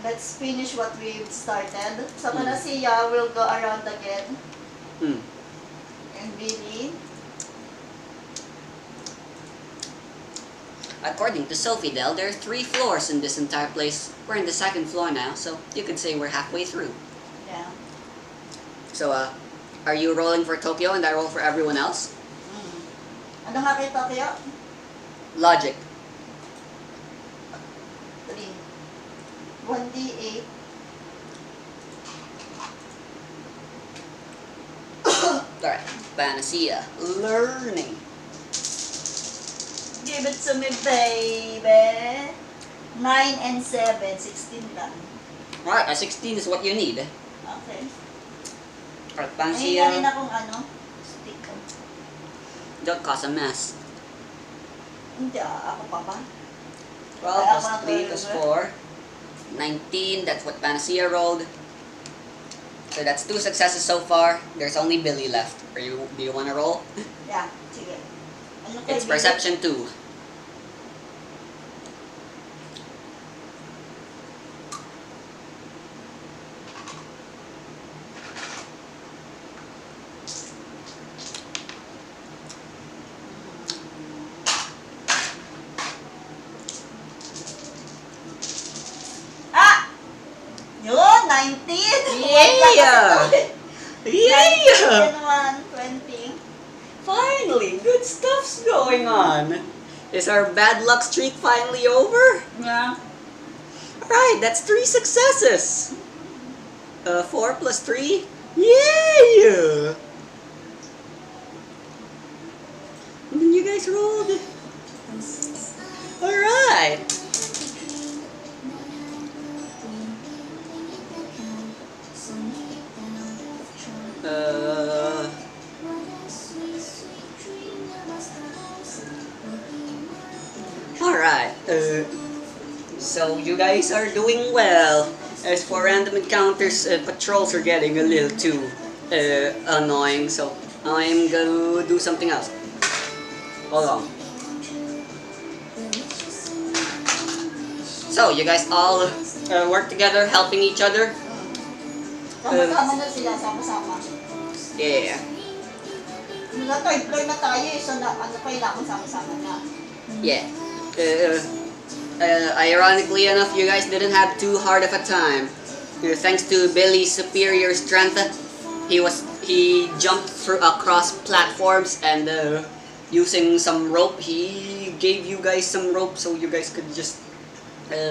let's finish what we've started. So Panacea will go around again. And Billy. According to Sophie Del, there are 3 floors in this entire place. We're in the 2nd floor now, so you could say we're halfway through. Yeah. So, are you rolling for Tokyo and I roll for everyone else? Ano nga kay Tokyo? Logic. 3. 1d8. Alright, Panacea. Learning. Give it to me, baby. 9 and 7. 16 lang. Alright, a 16 is what you need. Okay. Alright, Ay, Panacea. rin akong stick. Don't cause a mess. Hindi, ako pa ba? 12 plus 3 plus 4. 19, that's what Panacea rolled. So that's 2 successes so far. There's only Billy left. Do you want to roll? Yeah, sige. Ano kay It's Billy? perception 2. Yun, 19! Yeah! Yeah! 20. Finally, good stuff's going on. Is our bad luck streak finally over? Yeah. Alright, that's 3 successes. 4 plus 3? Yeah! And then you guys rolled. Alright. Alright, so you guys are doing well. As for random encounters, patrols are getting a little too annoying, so I'm gonna do something else. Hold on. So, you guys all work together, helping each other? Sama-sama na sila, sama-sama. Yeah. Third floor na tayo eh, so kailangan sama-sama na. Yeah. Ironically enough, you guys didn't have too hard of a time. Thanks to Billy's superior strength, he jumped across platforms and using some rope, he gave you guys some rope so you guys could just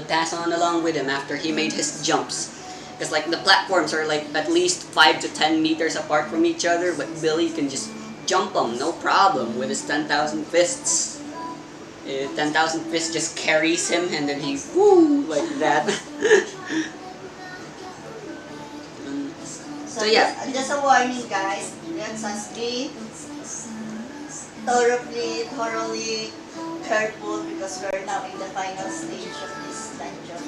pass on along with him after he made his jumps. Because like the platforms are like at least 5 to 10 meters apart from each other, but Billy can just jump them, no problem, with his 10,000 fists. 10,000 fists just carries him and then he woo like that. So yeah. Just a warning guys, let us be thoroughly careful because we're now in the final stage of this dungeon.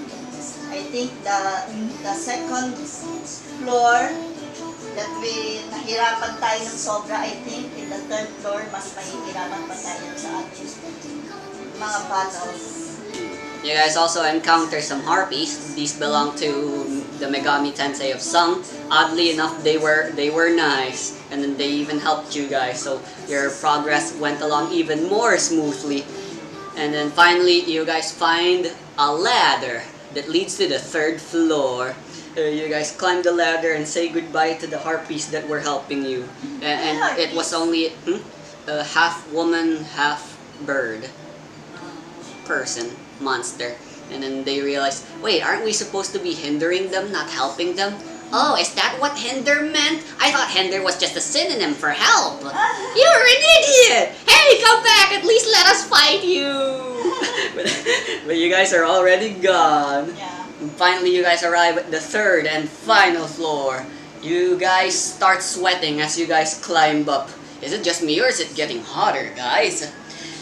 I think the second floor that we nahirapan tayo ng sobra, I think in the third floor mas mahihirapan pa tayo sa ating mga battles. You guys also encounter some harpies. These belong to the Megami Tensei of Sung. Oddly enough, they were nice, and then they even helped you guys, so your progress went along even more smoothly. And then finally, you guys find a ladder that leads to the third floor. You guys climb the ladder and say goodbye to the harpies that were helping you. And it was only a half woman, half bird person, monster. And then they realized, wait, aren't we supposed to be hindering them, not helping them? Oh, is that what hinder meant? I thought hinder was just a synonym for help. You're an idiot! Hey, come back! At least let us fight you! but you guys are already gone. Yeah. And finally, you guys arrive at the third and final floor. You guys start sweating as you guys climb up. Is it just me or is it getting hotter, guys?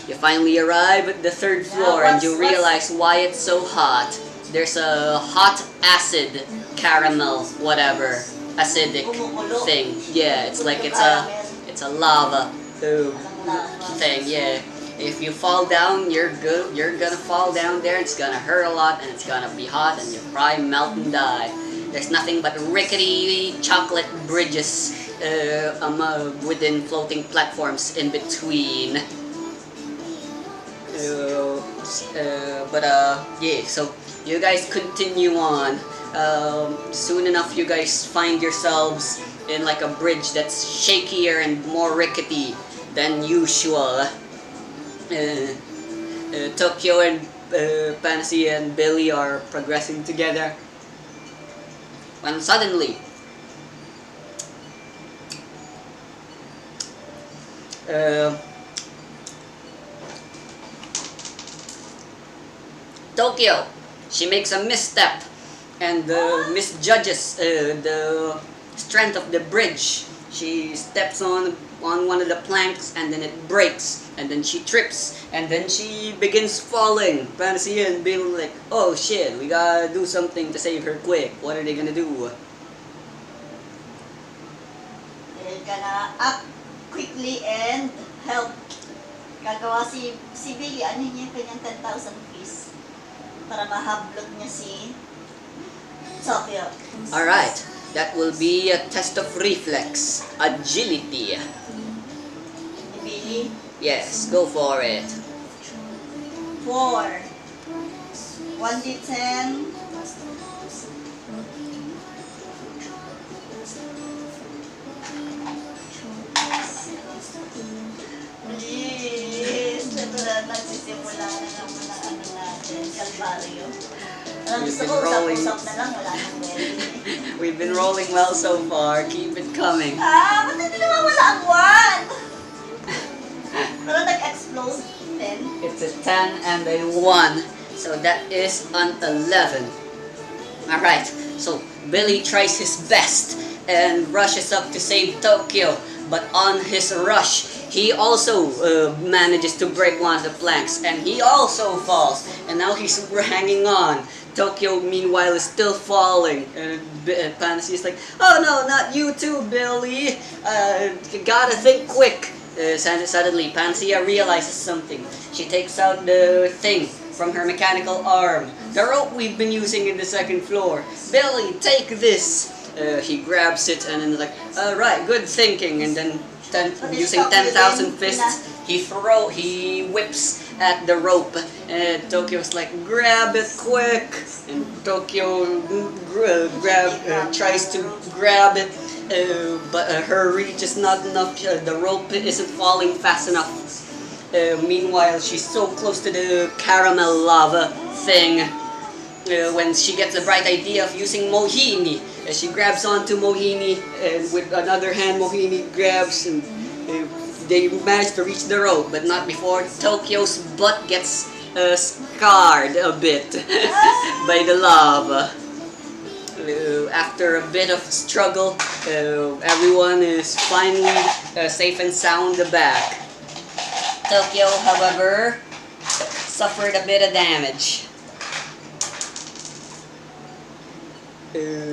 You finally arrive at the third floor and you realize why it's so hot. There's a hot acid, caramel, whatever, acidic thing. Yeah, it's like it's a lava thing. Yeah, if you fall down, you're gonna fall down there. It's gonna hurt a lot and it's gonna be hot and you'll probably melt and die. There's nothing but rickety chocolate bridges within floating platforms in between. Yeah, so you guys continue on. Soon enough, you guys find yourselves in like a bridge that's shakier and more rickety than usual. Tokyo and Panacea and Billy are progressing together when suddenly Tokyo, she makes a misstep and misjudges the strength of the bridge. She steps on one of the planks and then it breaks and then she trips and then she begins falling. Panacea and Bill like, oh shit, we gotta do something to save her quick. What are they gonna do? They're gonna act quickly and help. Gagawa si Billy, ano niya yung kanyang 10,000 piece para mahablot niya si Tokyo. Alright, that will be a test of reflex, agility. Billy? Yes, go for it. 4. 1d10. Please! Ito na, nagsisimula na naman ang ano natin, kalbaryo. Alam, gusto ko, usap-usap na lang, wala nang ready. We've been rolling well so far. Keep it coming. Ba't hindi naman wala ang 1? Pero nag-explode 10. It's a 10 and a 1. So that is an 11. Alright, so Billy tries his best and rushes up to save Tokyo. But on his rush, he also manages to break one of the planks, and he also falls. And now he's hanging on. Tokyo, meanwhile, is still falling. And Panacea is like, "Oh no, not you too, Billy. You gotta think quick." Suddenly, Panacea realizes something. She takes out the thing from her mechanical arm. "The rope we've been using in the second floor. Billy, take this." He grabs it and then like, "Right, good thinking." And then using 10,000 fists, he whips at the rope. Tokyo's like, "Grab it quick!" And Tokyo tries to grab it, but her reach is not enough. The rope isn't falling fast enough. Meanwhile, she's so close to the caramel lava thing. When she gets the bright idea of using Mohini, she grabs onto Mohini, and with another hand, Mohini grabs, and they manage to reach the rope, but not before Tokyo's butt gets scarred a bit by the lava. After a bit of struggle, everyone is finally safe and sound back. Tokyo, however, suffered a bit of damage.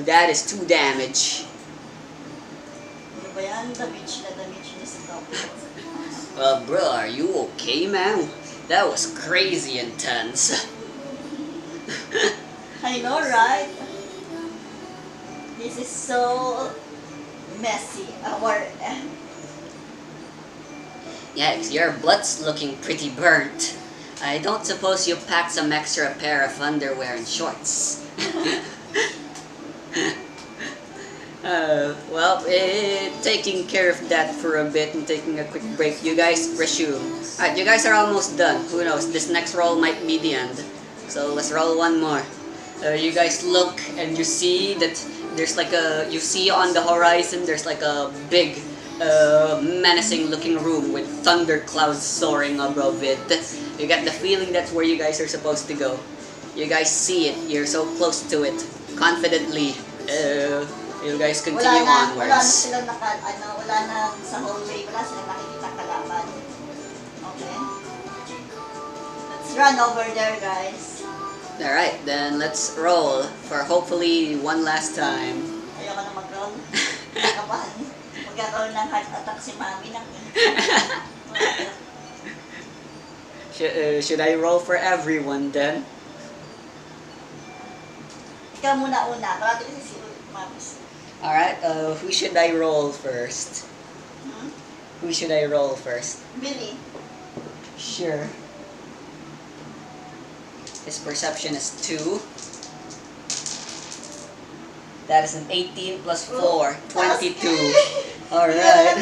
That is 2 damage. Ano ba yan? Damage niya sa Tokyo. Bro, are you okay, man? That was crazy intense. I know, right? This is so messy. Yeah, your blood's looking pretty burnt. I don't suppose you packed some extra pair of underwear and shorts. Taking care of that for a bit and taking a quick break, you guys resume. Alright, you guys are almost done. Who knows, this next roll might be the end. So let's roll one more. You guys look and you see that there's like you see on the horizon, there's like a big, menacing looking room with thunder clouds soaring above it. You get the feeling that's where you guys are supposed to go. You guys see it, you're so close to it. Confidently, you guys continue onwards. Wala na silang wala na sa hallway, wala silang nakikita kalaban. Okay? Let's run over there, guys. Alright, then let's roll for hopefully one last time. Ayoko na mag-roll. Nakabahan. Magkakaroon ng heart attack si Mami ng Should I roll for everyone then? Ikaw muna una. Parati kasi si Mamis. Alright, who should I roll first? Hmm? Who should I roll first? Billy. Sure. His perception is 2. That is an 18 plus 4, 22. Alright.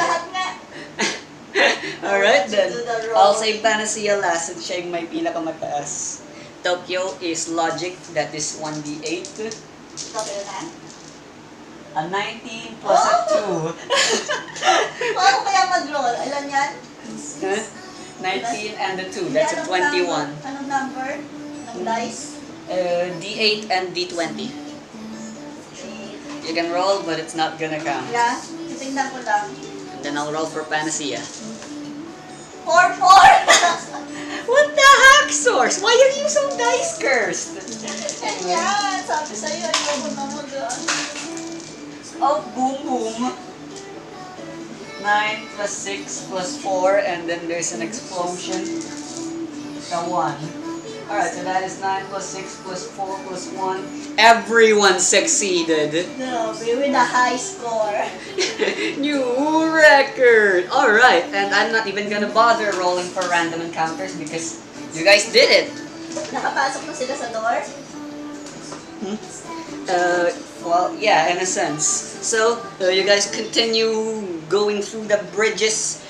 Alright then. I'll say Panacea last since siya yung may pinakamataas. Tokyo is logic, that is 1d8. Tokyo na? A 19 plus a 2. Paano kaya mag-roll? Ilan yan? 19 and a 2, that's a 21. Anong number? Ng dice? D8 and D20. You can roll, but it's not gonna count. Yeah, titignan ko lang. And then I'll roll for Panacea. 4-4! What the heck, Source? Why are you so dice cursed? Yan, sabi sa'yo, ayoko na Oh, boom, boom. 9 plus 6 plus 4, and then there's an explosion. A 1. Alright, so that is 9 plus 6 plus 4 plus 1. Everyone succeeded. No, with a high score. New record! Alright, and I'm not even gonna bother rolling for random encounters because you guys did it! Nakapasok na sila sa door? Well, yeah, in a sense. So, you guys continue going through the bridges.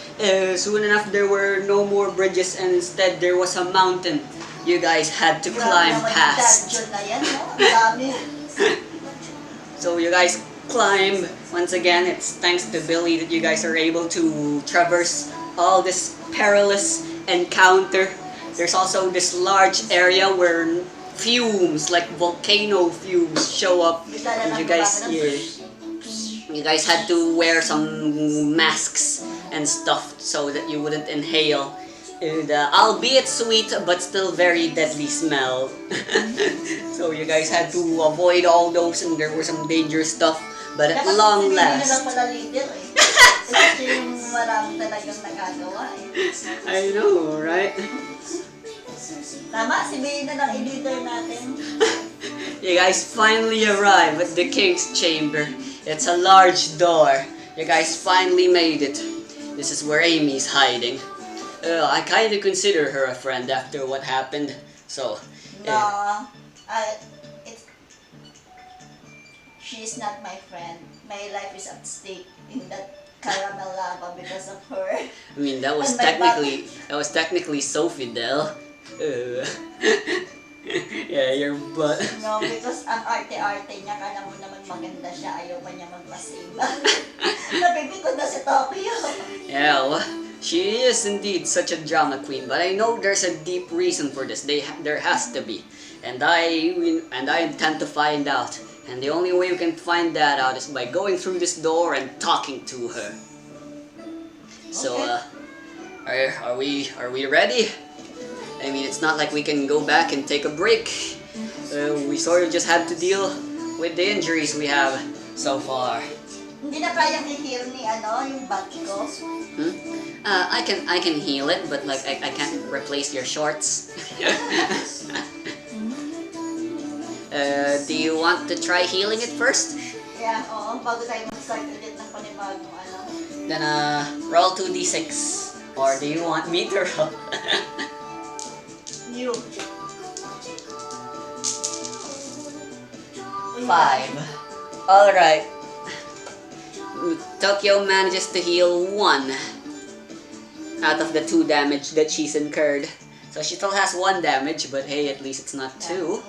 Soon enough, there were no more bridges and instead there was a mountain you guys had to climb past. Dungeon na yan, no? Ang dami. So you guys climb. Once again, it's thanks to Billy that you guys are able to traverse all this perilous encounter. There's also this large area where fumes, like volcano fumes, show up. And you guys had to wear some masks and stuff so that you wouldn't inhale the albeit sweet but still very deadly smell. So you guys had to avoid all those, and there were some dangerous stuff, but at Dapat si long Bibi na lang last. pala leader eh. Kasi siya yung marami talagang nagagawa eh. I know, right? Tama, si Bibi na lang i-leader natin. You guys finally arrive at the king's chamber. It's a large door. You guys finally made it. This is where Amy's hiding. I kind of consider her a friend after what happened. So, No, it's, she's not my friend. My life is at stake in that caramel lava because of her. I mean, that was And my technically Sophie Del. Yeah, your butt. No, because ang arte-arte niya, kala mo naman maganda siya, ayaw pa niya magpasing. Napipikot na si Tokyo. Yeah, well, she is indeed such a drama queen, but I know there's a deep reason for this. There has to be, and I intend to find out. And the only way we can find that out is by going through this door and talking to her. So, are we ready? I mean, it's not like we can go back and take a break. We sort of just had to deal with the injuries we have so far. Hindi na kayang i-heal ni yung bat ko. I can heal it, but like I can't replace your shorts. Do you want to try healing it first? Yeah, oo, bago tayo mag-start ulit ng panibagong Then roll 2d6. Or do you want me to roll? You. 5. Alright. Tokyo manages to heal 1 out of the 2 damage that she's incurred. So she still has 1 damage, but hey, at least it's not 2.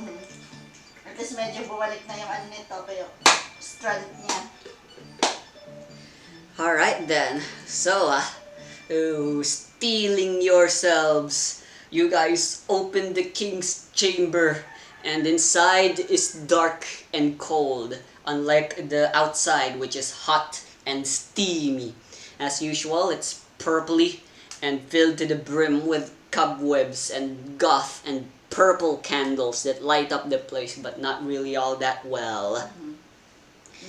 At least medyo bumalik na yung ni Tokyo. Strength niya. Alright then. So, stealing yourselves. You guys open the king's chamber, and inside is dark and cold, unlike the outside, which is hot and steamy. As usual, it's purpley and filled to the brim with cobwebs and goth and purple candles that light up the place, but not really all that well.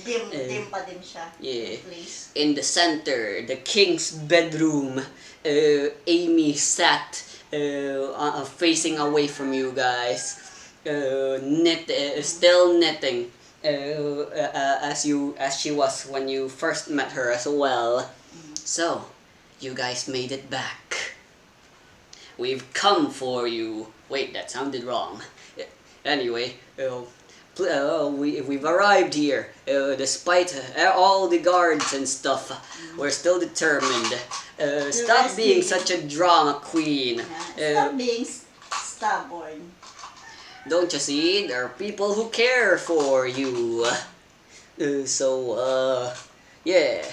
Dim pa din siya. Yeah. Please. In the center, the king's bedroom, Amy sat facing away from you guys, still knitting, as she was when you first met her as well. So, you guys made it back. We've come for you. Wait, that sounded wrong. Anyway, we've arrived here. Despite all the guards and stuff, we're still determined. Stop being such a drama queen. Stop being stubborn. Don't you see? There are people who care for you. Yeah.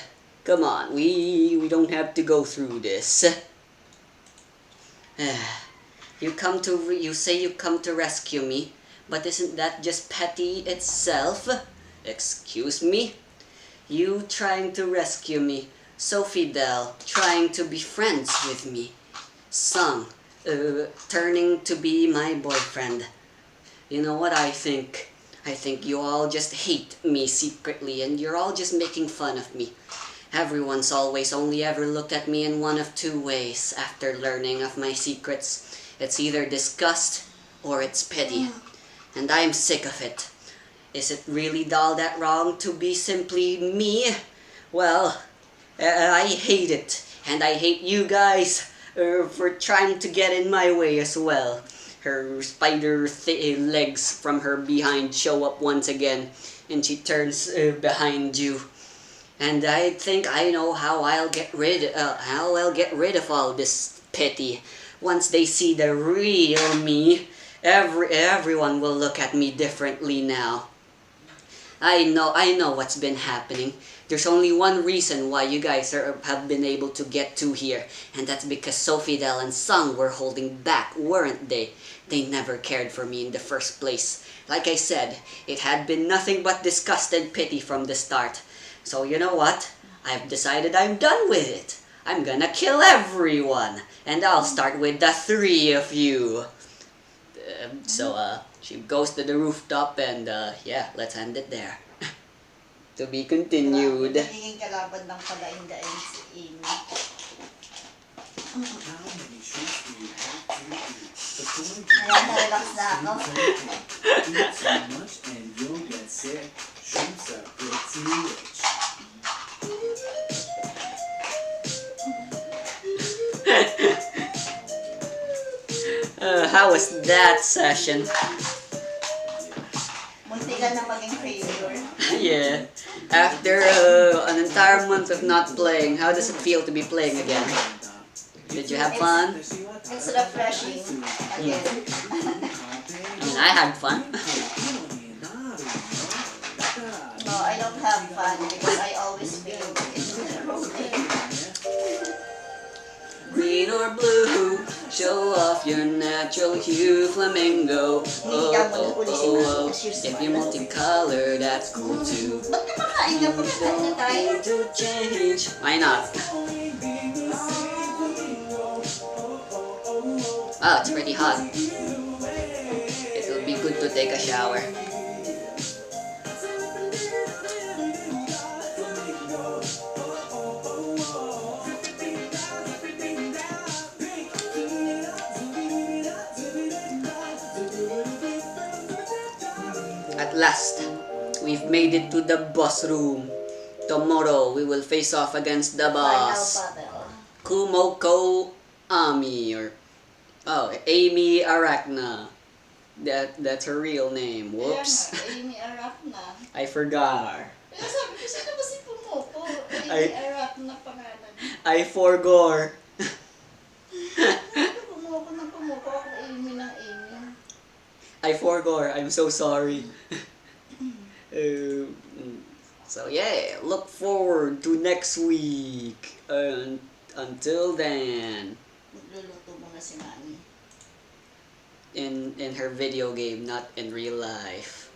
Come on, we don't have to go through this. You say you come to rescue me, but isn't that just petty itself? Excuse me? You trying to rescue me, Sophie Del trying to be friends with me, Sung turning to be my boyfriend. You know what I think? I think you all just hate me secretly, and you're all just making fun of me. Everyone's always only ever looked at me in one of 2 ways after learning of my secrets. It's either disgust or it's pity. And I'm sick of it. Is it really all that wrong to be simply me? Well, I hate it. And I hate you guys for trying to get in my way as well. Her spider legs from her behind show up once again, and she turns behind you. And I think I know how I'll get rid of all this pity. Once they see the real me, everyone will look at me differently now. I know what's been happening. There's only one reason why you guys have been able to get to here, and that's because Sophie Del and Sung were holding back, weren't they? They never cared for me in the first place. Like I said, it had been nothing but disgust and pity from the start. So you know what? I've decided I'm done with it. I'm gonna kill everyone, and I'll start with the three of you. She goes to the rooftop, and yeah, let's end it there. To be continued. Nagiging kalaban lang pala in the end si Amy. Kaya na-relax na ako. Eat so much and you'll get sick. Shrimps are pretty rich. How was that session? Munti ka na maging failure. Yeah. After an entire month of not playing, how does it feel to be playing again? Did you have fun? It's refreshing again. I had fun. No, I don't have fun because I always fail in the rolling. Green or blue, show off your natural hue, flamingo. Oh, oh, oh, oh. If you're multicolor, that's cool too. Ba't kumakain ka? Pagkakain na tayo. To change. Why not? Oh, it's pretty hot. It will be good to take a shower. At last, we've made it to the boss room. Tomorrow, we will face off against the boss. Final battle. Kumoko Ami, or Amy Arachna. That's her real name. Whoops. Kaya nga, Amy Arachna. I forgot. Kaya sabi ko, sino ba si Pumoko? Ay- Amy Arachna pangalan. I forgot. Pumoko ng Pumoko. Ako Amy ng Amy. I forgot. I'm so sorry. So yeah, look forward to next week. Until then, Magluluto muna si Mami. in her video game, not in real life.